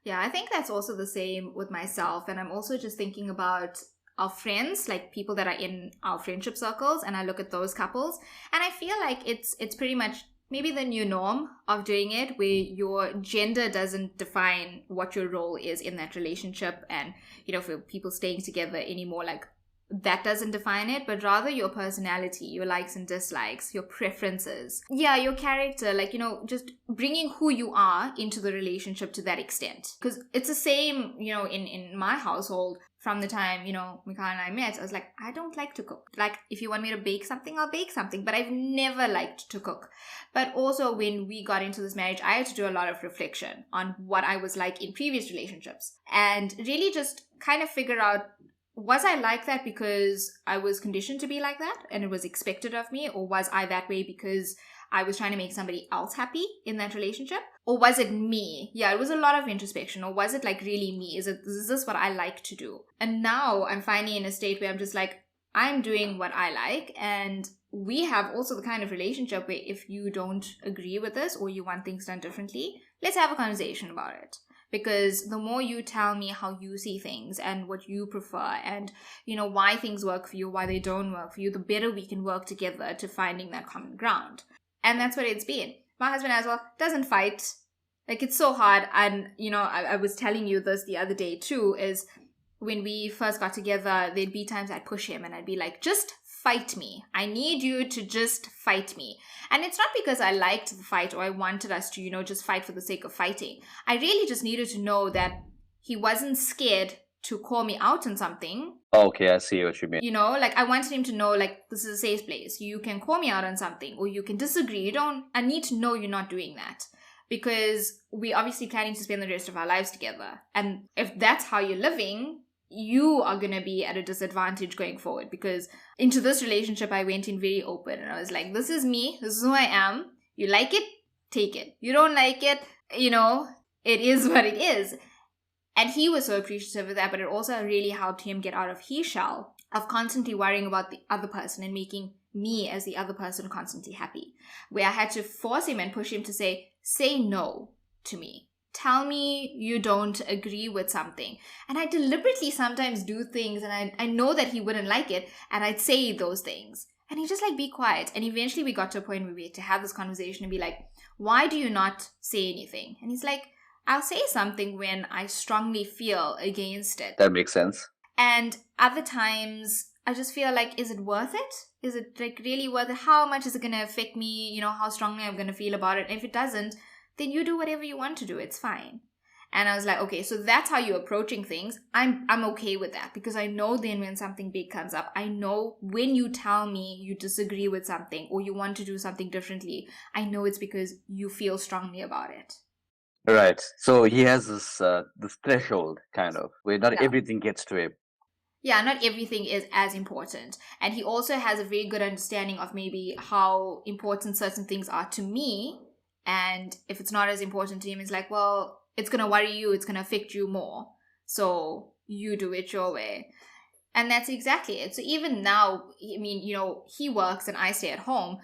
Yeah, I think that's also the same with myself. And I'm also just thinking about our friends, like people that are in our friendship circles, and I look at those couples, and I feel like it's pretty much maybe the new norm of doing it, where your gender doesn't define what your role is in that relationship, and for people staying together anymore, like that doesn't define it, but rather your personality, your likes and dislikes, your preferences, your character, like just bringing who you are into the relationship to that extent. Because it's the same, in my household. From the time, Mikhail and I met, I was like, I don't like to cook. Like, if you want me to bake something, I'll bake something. But I've never liked to cook. But also, when we got into this marriage, I had to do a lot of reflection on what I was like in previous relationships. And really just kind of figure out, was I like that because I was conditioned to be like that and it was expected of me? Or was I that way because I was trying to make somebody else happy in that relationship? Or was it me? Yeah, it was a lot of introspection. Or was it like really me? Is this what I like to do? And now I'm finally in a state where I'm just like, I'm doing what I like. And we have also the kind of relationship where if you don't agree with this or you want things done differently, let's have a conversation about it. Because the more you tell me how you see things and what you prefer and, why things work for you, why they don't work for you, the better we can work together to finding that common ground. And that's what it's been. My husband as well doesn't fight. Like, it's so hard. And, I was telling you this the other day too, is when we first got together, there'd be times I'd push him and I'd be like, just fight me. I need you to just fight me. And it's not because I liked the fight or I wanted us to, just fight for the sake of fighting. I really just needed to know that he wasn't scared to call me out on something. Okay, I see what you mean. Like I wanted him to know, like, this is a safe place. You can call me out on something or you can disagree. I need to know you're not doing that. Because we're obviously planning to spend the rest of our lives together. And if that's how you're living, you are going to be at a disadvantage going forward. Because into this relationship, I went in very open. And I was like, this is me. This is who I am. You like it? Take it. You don't like it? It is what it is. And he was so appreciative of that. But it also really helped him get out of his shell of constantly worrying about the other person and making me as the other person constantly happy. Where I had to force him and push him to say no to me. Tell me you don't agree with something. And I deliberately sometimes do things and I know that he wouldn't like it and I'd say those things. And he'd just like, be quiet. And eventually we got to a point where we had to have this conversation and be like, why do you not say anything? And he's like, I'll say something when I strongly feel against it. That makes sense. And other times I just feel like, is it worth it? Is it like really worth it? How much is it going to affect me? How strongly I'm going to feel about it? And if it doesn't, then you do whatever you want to do. It's fine. And I was like, okay, so that's how you're approaching things. I'm okay with that because I know then when something big comes up, I know when you tell me you disagree with something or you want to do something differently, I know it's because you feel strongly about it. Right. So he has this threshold kind of where not everything gets to him. Yeah, not everything is as important. And he also has a very good understanding of maybe how important certain things are to me. And if it's not as important to him, it's like, well, it's going to worry you. It's going to affect you more. So you do it your way. And that's exactly it. So even now, I mean, he works and I stay at home.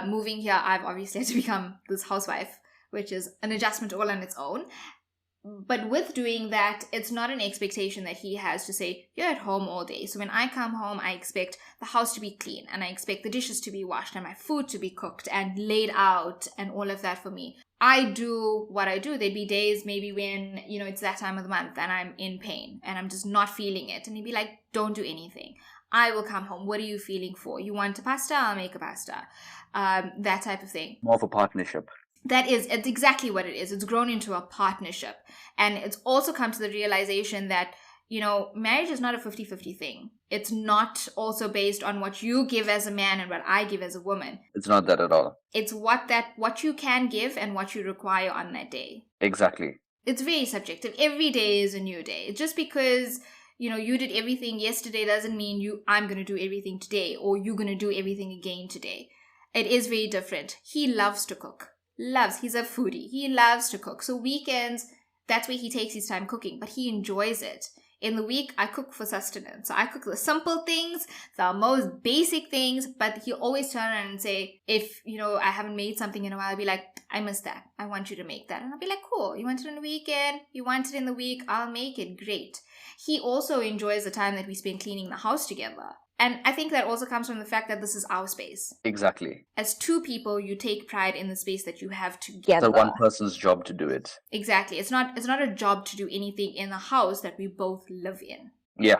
Moving here, I've obviously had to become this housewife, which is an adjustment all on its own. But with doing that, it's not an expectation that he has to say, you're at home all day. So when I come home, I expect the house to be clean and I expect the dishes to be washed and my food to be cooked and laid out and all of that for me. I do what I do. There'd be days maybe when, it's that time of the month and I'm in pain and I'm just not feeling it. And he'd be like, don't do anything. I will come home. What are you feeling for? You want a pasta? I'll make a pasta. That type of thing. More of a partnership. It's exactly what it is. It's grown into a partnership. And it's also come to the realization that, marriage is not a 50-50 thing. It's not also based on what you give as a man and what I give as a woman. It's not that at all. It's what you can give and what you require on that day. Exactly. It's very subjective. Every day is a new day. Just because, you did everything yesterday doesn't mean I'm going to do everything today, or you're going to do everything again today. It is very different. He loves to cook. He's a foodie. He loves to cook. So weekends, that's where he takes his time cooking, but he enjoys it. In the week, I cook for sustenance. So I cook the simple things, the most basic things, but he'll always turn around and say, if, I haven't made something in a while, I'll be like, I miss that. I want you to make that. And I'll be like, cool. You want it on the weekend? You want it in the week? I'll make it. Great. He also enjoys the time that we spend cleaning the house together. And I think that also comes from the fact that this is our space. Exactly. As two people, you take pride in the space that you have together. It's one person's job to do it. Exactly. It's not a job to do anything in the house that we both live in. Yeah.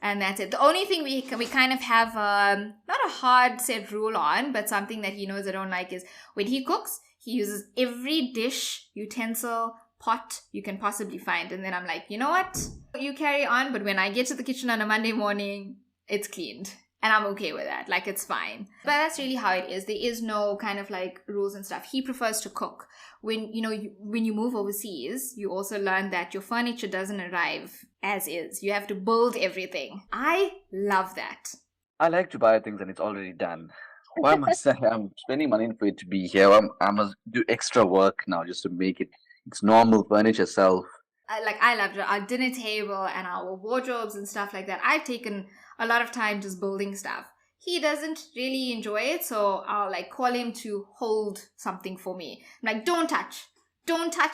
And that's it. The only thing we kind of have, not a hard set rule on, but something that he knows I don't like is when he cooks, he uses every dish, utensil, pot you can possibly find. And then I'm like, you know what? You carry on. But when I get to the kitchen on a Monday morning, it's cleaned. And I'm okay with that. Like, it's fine. But that's really how it is. There is no kind of like rules and stuff. He prefers to cook. When you move overseas, you also learn that your furniture doesn't arrive as is. You have to build everything. I love that. I like to buy things and it's already done. Why must I'm spending money for it to be here? I must do extra work now just to make it its normal furniture self. I love our dinner table and our wardrobes and stuff like that. I've taken a lot of time just building stuff. He doesn't really enjoy it, so I'll like call him to hold something for me. I'm like, don't touch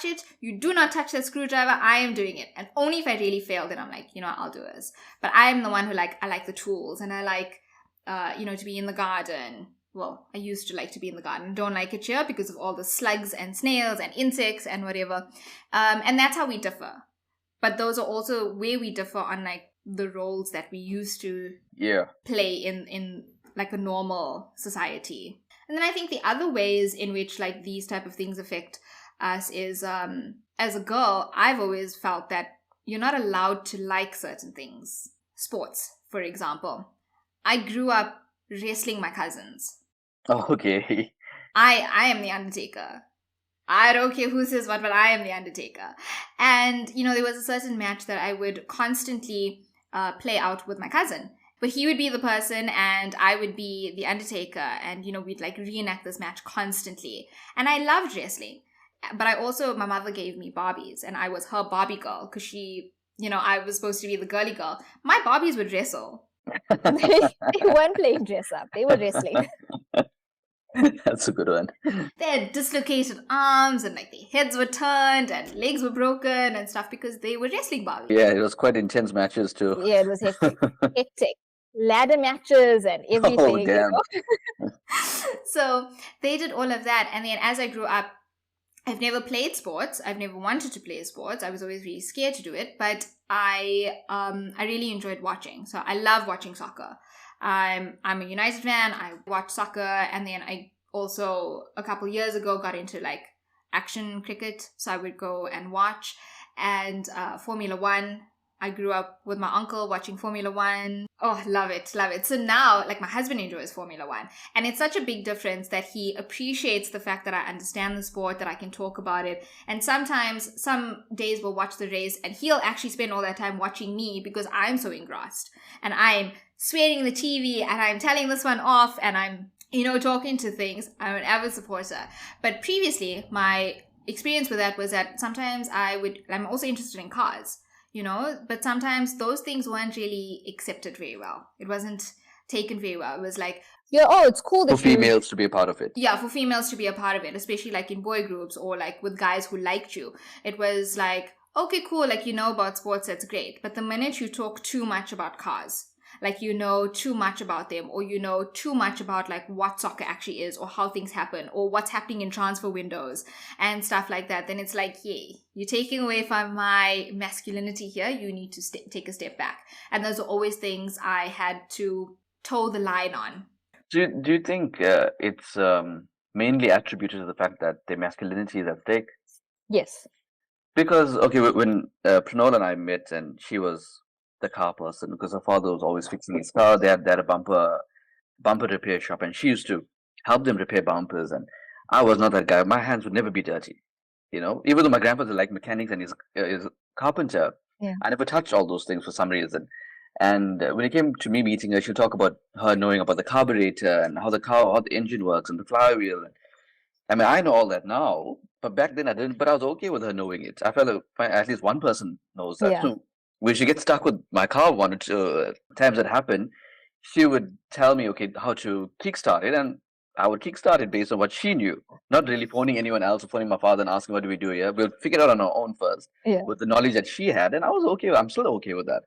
it. You do not touch that screwdriver. I am doing it. And only if I really fail, then I'm like, I'll do this. But I'm the one who I like the tools, and I like, to be in the garden. Well, I used to like to be in the garden. Don't like it here because of all the slugs and snails and insects and whatever. And that's how we differ. But those are also where we differ on like the roles that we used to play in like a normal society. And then I think the other ways in which like these type of things affect us is, as a girl, I've always felt that you're not allowed to like certain things. Sports, for example. I grew up wrestling my cousins. Oh, okay. I am the Undertaker. I don't care who says what, but I am the Undertaker. And, there was a certain match that I would constantly play out with my cousin. But he would be the person and I would be the Undertaker. And, we'd like reenact this match constantly. And I loved wrestling. But my mother gave me Barbies and I was her Barbie girl because I was supposed to be the girly girl. My Barbies would wrestle. They weren't playing dress up. They were wrestling. That's a good one. They had dislocated arms and like their heads were turned and legs were broken and stuff because they were wrestling Barbies. Yeah, it was quite intense matches too. Yeah, it was hectic. Ladder matches and everything. Oh, damn. So they did all of that. And then as I grew up, I've never played sports. I've never wanted to play sports. I was always really scared to do it. But I really enjoyed watching. So I love watching soccer. I'm a United fan. I watch soccer. And then I also, a couple years ago, got into like action cricket. So I would go and watch. And Formula One. I grew up with my uncle watching Formula One. Oh, love it, love it. So now, like, my husband enjoys Formula One. And it's such a big difference that he appreciates the fact that I understand the sport, that I can talk about it. And sometimes, some days we'll watch the race and he'll actually spend all that time watching me because I'm so engrossed. And I'm swearing the TV and I'm telling this one off and I'm, talking to things. I'm an avid supporter. But previously, my experience with that was that sometimes I'm also interested in cars. But sometimes those things weren't really accepted very well. It wasn't taken very well. It was like, it's cool that for females to be a part of it. Yeah, for females to be a part of it, especially like in boy groups or like with guys who liked you. It was like, okay, cool, like about sports, that's great. But the minute you talk too much about cars, like you know too much about them, or you know too much about like what soccer actually is, or how things happen, or what's happening in transfer windows and stuff like that, then it's like, yay, you're taking away from my masculinity here. You need to take a step back. And those are always things I had to toe the line on. Do you think it's mainly attributed to the fact that their masculinity is at stake? Yes. Because, okay, when Pranola and I met, and she was the car person because her father was always fixing his car. They had a bumper repair shop, and she used to help them repair bumpers. And I was not that guy. My hands would never be dirty, Even though my grandfather liked mechanics and he's a carpenter, Yeah. I never touched all those things for some reason. And when it came to me meeting her, she'll talk about her knowing about the carburetor and how the engine works and the flywheel. I mean, I know all that now, but back then I didn't. But I was okay with her knowing it. I felt like at least one person knows that. Yeah. So when she gets stuck with my car one or two times that happened, she would tell me, okay, how to kickstart it, and I would kickstart it based on what she knew, not really phoning anyone else or phoning my father and asking what do we do here. We'll figure it out on our own first Yeah. with the knowledge that she had, and I was okay. I'm still okay with that.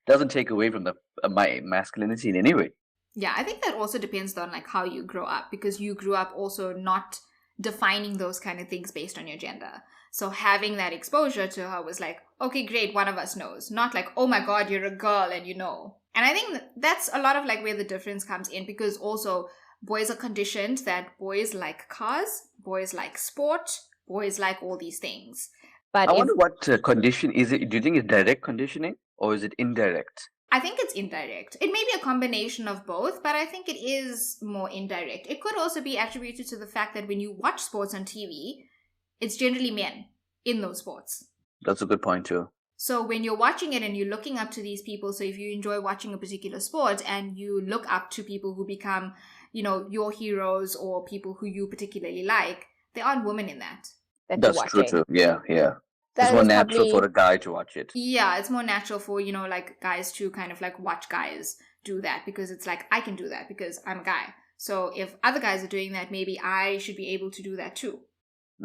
Doesn't take away from my masculinity in any way. Yeah, I think that also depends on like how you grow up, because you grew up also not defining those kind of things based on your gender. So having that exposure to her was like, okay, great, one of us knows. Not like, oh my God, you're a girl and you know. And I think that's a lot of like where the difference comes in, because also boys are conditioned that boys like cars, boys like sport, boys like all these things. But I wonder what condition is it? Do you think it's direct conditioning or is it indirect? I think it's indirect. It may be a combination of both, but I think it is more indirect. It could also be attributed to the fact that when you watch sports on TV, it's generally men in those sports. That's a good point too. So when you're watching it and you're looking up to these people, so if you enjoy watching a particular sport and you look up to people who become, your heroes or people who you particularly like, there aren't women in that. That's true too. Yeah. It's more natural for a guy to watch it. Yeah, it's more natural for, like guys to kind of like watch guys do that, because it's like, I can do that because I'm a guy. So if other guys are doing that, maybe I should be able to do that too.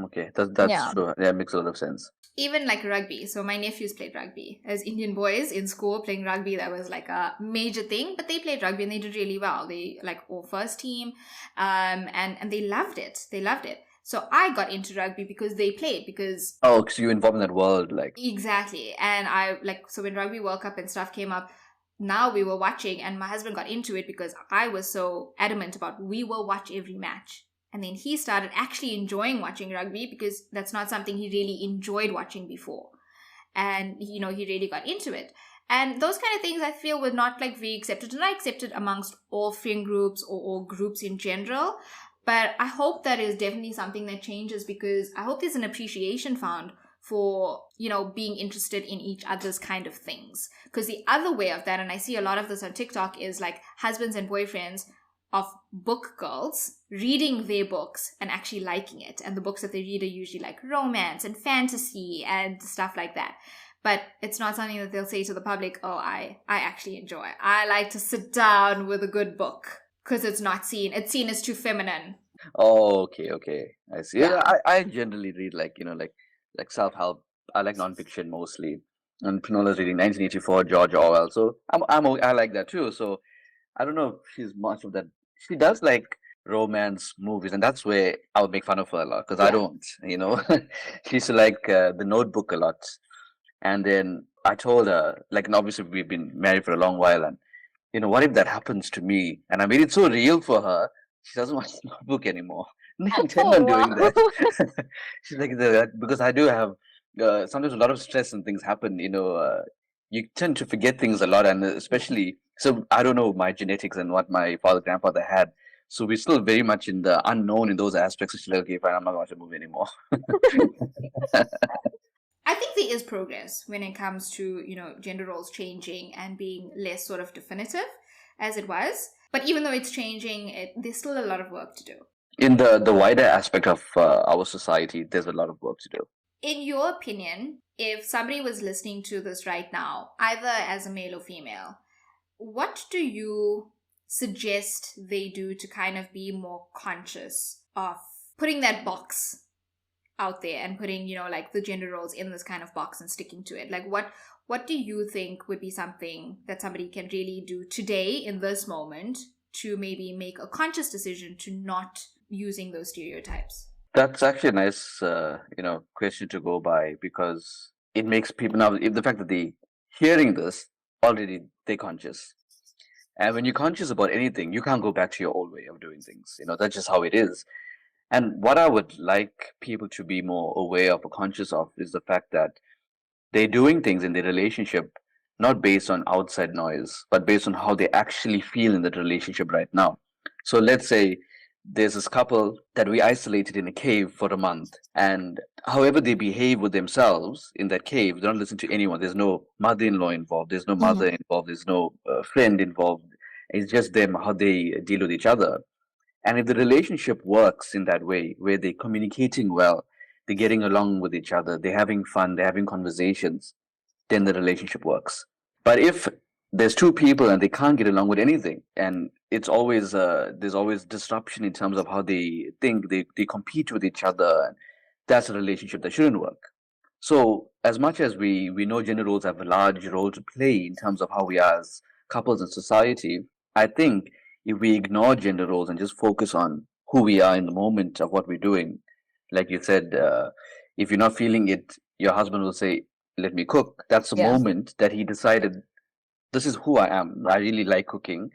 Okay, that's true. Yeah, it makes a lot of sense. Even like rugby. So my nephews played rugby. As Indian boys in school playing rugby, that was like a major thing. But they played rugby and they did really well. They like all first team, and they loved it. They loved it. So I got into rugby because they played, because... Oh, because you're involved in that world, like... Exactly. And so when Rugby World Cup and stuff came up, now we were watching, and my husband got into it because I was so adamant about we will watch every match. And then he started actually enjoying watching rugby, because that's not something he really enjoyed watching before. And, he really got into it. And those kind of things I feel were not like very accepted, not accepted amongst all friend groups or all groups in general. But I hope that is definitely something that changes, because I hope there's an appreciation found for, being interested in each other's kind of things. Because the other way of that, and I see a lot of this on TikTok, is like husbands and boyfriends of book girls reading their books and actually liking it. And the books that they read are usually like romance and fantasy and stuff like that. But it's not something that they'll say to the public, oh, I actually enjoy. I like to sit down with a good book. Because it's seen as too feminine. Oh, okay. I see. Yeah, I generally read like self-help. I like nonfiction mostly. And Pranola's reading 1984, George Orwell. So I like that too. So I don't know if she's much of that. She does like romance movies, and that's where I would make fun of her a lot, because I don't, She used to like The Notebook a lot. And then I told her, like, and obviously we've been married for a long while, and what if that happens to me? And I made it so real for her. She doesn't watch the Notebook anymore. I intend on doing that. She's like, because I do have sometimes a lot of stress and things happen. You tend to forget things a lot, and especially, so I don't know my genetics and what my grandfather had. So we're still very much in the unknown in those aspects. So she's like, okay, fine, I'm not going to watch a movie anymore. I think there is progress when it comes to, gender roles changing and being less sort of definitive as it was. But even though it's changing, there's still a lot of work to do. In the wider aspect of our society, there's a lot of work to do. In your opinion, if somebody was listening to this right now, either as a male or female, what do you suggest they do to kind of be more conscious of putting that box out there and putting, like the gender roles in this kind of box and sticking to it. Like what do you think would be something that somebody can really do today in this moment to maybe make a conscious decision to not using those stereotypes? That's actually a nice, question to go by, because it makes people now, if the fact that they hearing this already, they're conscious. And when you're conscious about anything, you can't go back to your old way of doing things. That's just how it is. And what I would like people to be more aware of or conscious of is the fact that they're doing things in their relationship not based on outside noise, but based on how they actually feel in that relationship right now. So let's say there's this couple that we isolated in a cave for a month, and however they behave with themselves in that cave, they don't listen to anyone. There's no mother-in-law involved, there's no mother involved, there's no friend involved. It's just them, how they deal with each other. And if the relationship works in that way, where they're communicating well, they're getting along with each other, they're having fun, they're having conversations, then the relationship works. But if there's two people and they can't get along with anything, and it's always there's always disruption in terms of how they think, they compete with each other, that's a relationship that shouldn't work. So as much as we know gender roles have a large role to play in terms of how we are as couples in society, I think if we ignore gender roles and just focus on who we are in the moment of what we're doing, like you said, if you're not feeling it, your husband will say, let me cook. That's the moment that he decided, this is who I am. I really like cooking.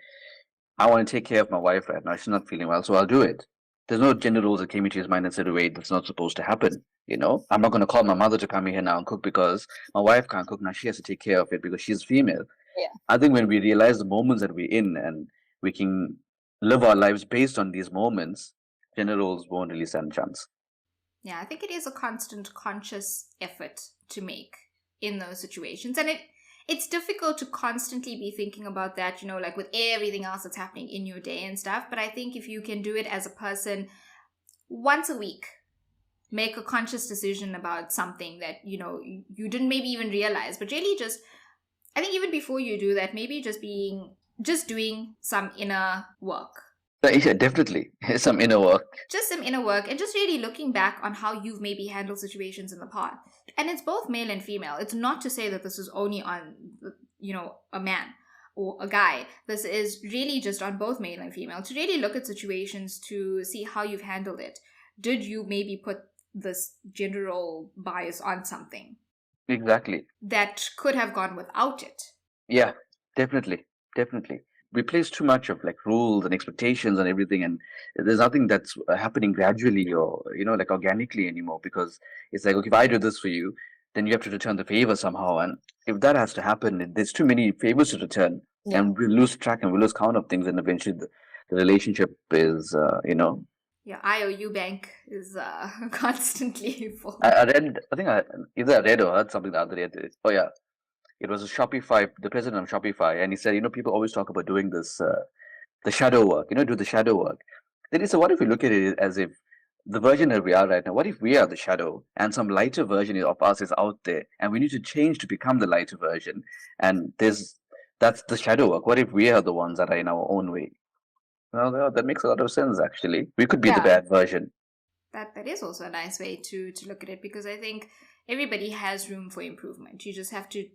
I want to take care of my wife right now. She's not feeling well, so I'll do it. There's no gender roles that came into his mind and said, wait, that's not supposed to happen. I'm not going to call my mother to come here now and cook because my wife can't cook now. She has to take care of it because she's female. Yeah. I think when we realize the moments that we're in and we can live our lives based on these moments, gender roles won't really stand a chance. Yeah, I think it is a constant conscious effort to make in those situations. And it's difficult to constantly be thinking about that, like with everything else that's happening in your day and stuff. But I think if you can do it as a person once a week, make a conscious decision about something that, you didn't maybe even realize, but really just, I think even before you do that, maybe just doing some inner work. Yeah, definitely. Some inner work. Just some inner work and just really looking back on how you've maybe handled situations in the past. And it's both male and female. It's not to say that this is only on, a man or a guy. This is really just on both male and female to really look at situations to see how you've handled it. Did you maybe put this gender role bias on something? Exactly. That could have gone without it. Yeah, definitely. We place too much of like rules and expectations and everything, and there's nothing that's happening gradually or like organically anymore, because it's like, okay, if I do this for you, then you have to return the favor somehow, and if that has to happen, there's too many favors to return, and we lose track and we lose count of things, and eventually the relationship is Your IOU bank is constantly full. I either I read or heard something the other day. Oh yeah, it was a Shopify, the president of Shopify, and he said, people always talk about doing this, the shadow work, do the shadow work. Then he said, what if we look at it as if the version that we are right now, what if we are the shadow and some lighter version of us is out there and we need to change to become the lighter version? And that's the shadow work. What if we are the ones that are in our own way? Well, that makes a lot of sense, actually. We could be the bad version. That is also a nice way to look at it, because I think everybody has room for improvement. You just have to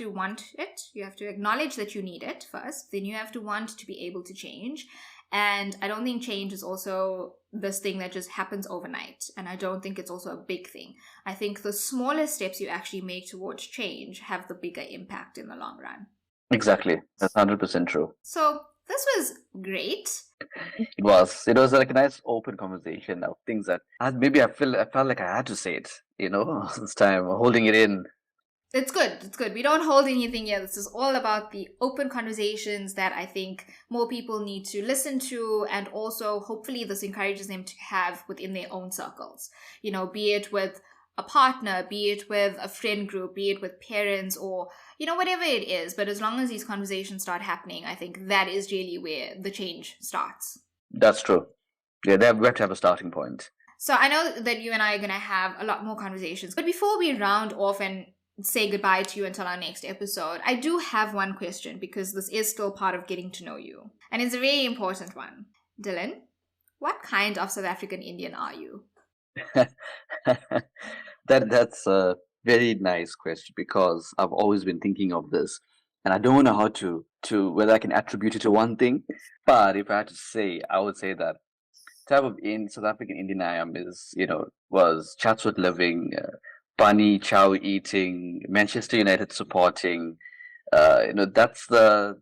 want it. You have to acknowledge that you need it first. Then you have to want to be able to change. And I don't think change is also this thing that just happens overnight. And I don't think it's also a big thing. I think the smaller steps you actually make towards change have the bigger impact in the long run. Exactly. That's 100% true. So this was great. It was like a nice open conversation of things that I felt like I had to say it, this time, holding it in. It's good. We don't hold anything here. This is all about the open conversations that I think more people need to listen to, and also hopefully this encourages them to have within their own circles. Be it with a partner, be it with a friend group, be it with parents, or, whatever it is. But as long as these conversations start happening, I think that is really where the change starts. That's true. Yeah, we have to have a starting point. So I know that you and I are going to have a lot more conversations. But before we round off and say goodbye to you until our next episode, I do have one question, because this is still part of getting to know you. And it's a very important one. Dillon, what kind of South African Indian are you? That's a very nice question because I've always been thinking of this, and I don't know how to whether I can attribute it to one thing. But if I had to say, I would say that type of in South African Indian I am is, was Chatsworth living, bunny chow eating, Manchester United supporting. That's the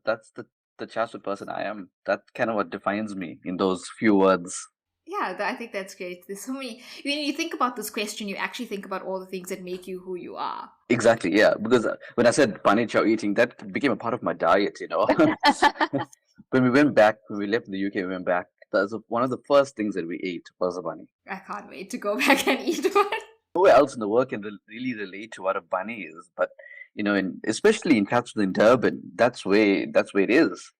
Chatsworth person I am. That kind of what defines me in those few words. Yeah, I think that's great. There's so many. When you think about this question, you actually think about all the things that make you who you are. Exactly, yeah. Because when I said bunny chow eating, that became a part of my diet. When we left the UK, we went back. That's one of the first things that we ate was a bunny. I can't wait to go back and eat one. Nowhere else in the world can really relate to what a bunny is, but especially in Chatsworth in Durban, that's where it is.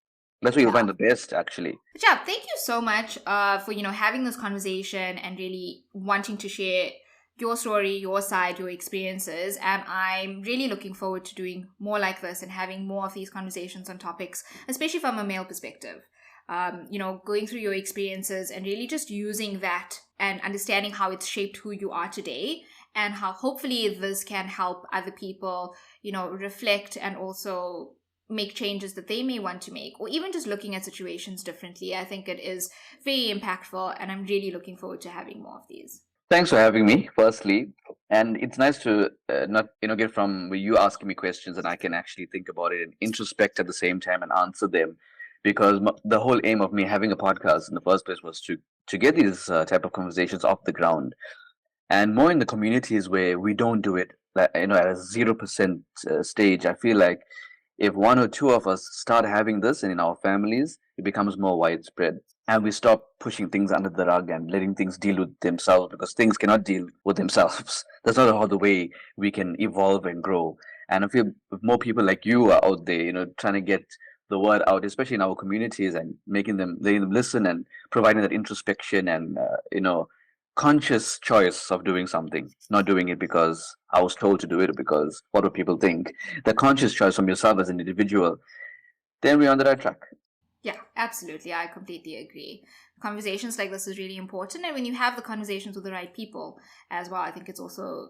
That's where you'll find the best, actually. Shup, thank you so much for having this conversation and really wanting to share your story, your side, your experiences. And I'm really looking forward to doing more like this and having more of these conversations on topics, especially from a male perspective. Going through your experiences and really just using that and understanding how it's shaped who you are today, and how hopefully this can help other people, reflect and also make changes that they may want to make, or even just looking at situations differently. I think it is very impactful, and I'm really looking forward to having more of these. Thanks for having me, firstly. And it's nice to not get from you asking me questions and I can actually think about it and introspect at the same time and answer them. Because the whole aim of me having a podcast in the first place was to get these type of conversations off the ground, and more in the communities where we don't do it, at a 0% stage. I feel like if one or two of us start having this and in our families, it becomes more widespread. And we stop pushing things under the rug and letting things deal with themselves, because things cannot deal with themselves. That's not how the way we can evolve and grow. And I feel if more people like you are out there, trying to get the word out, especially in our communities, and letting them listen and providing that introspection and, conscious choice of doing something, not doing it because I was told to do it or because what do people think. The conscious choice from yourself as an individual, then we're on the right track. Yeah, absolutely. I completely agree. Conversations like this is really important. And when you have the conversations with the right people as well, I think it's also,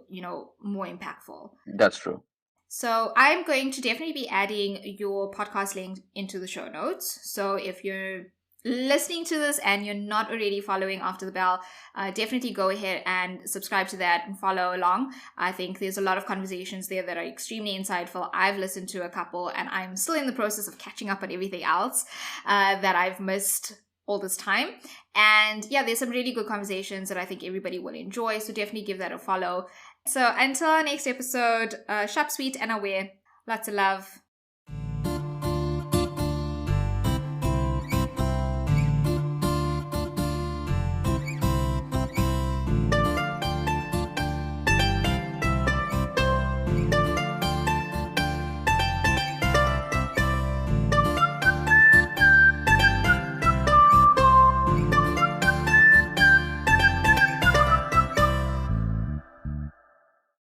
more impactful. That's true. So I'm going to definitely be adding your podcast link into the show notes. So if you're listening to this and you're not already following After the Bell, definitely go ahead and subscribe to that and follow along. I think there's a lot of conversations there that are extremely insightful. I've listened to a couple and I'm still in the process of catching up on everything else that I've missed all this time. And yeah, there's some really good conversations that I think everybody will enjoy. So definitely give that a follow. So until our next episode, shop sweet and aware. Lots of love.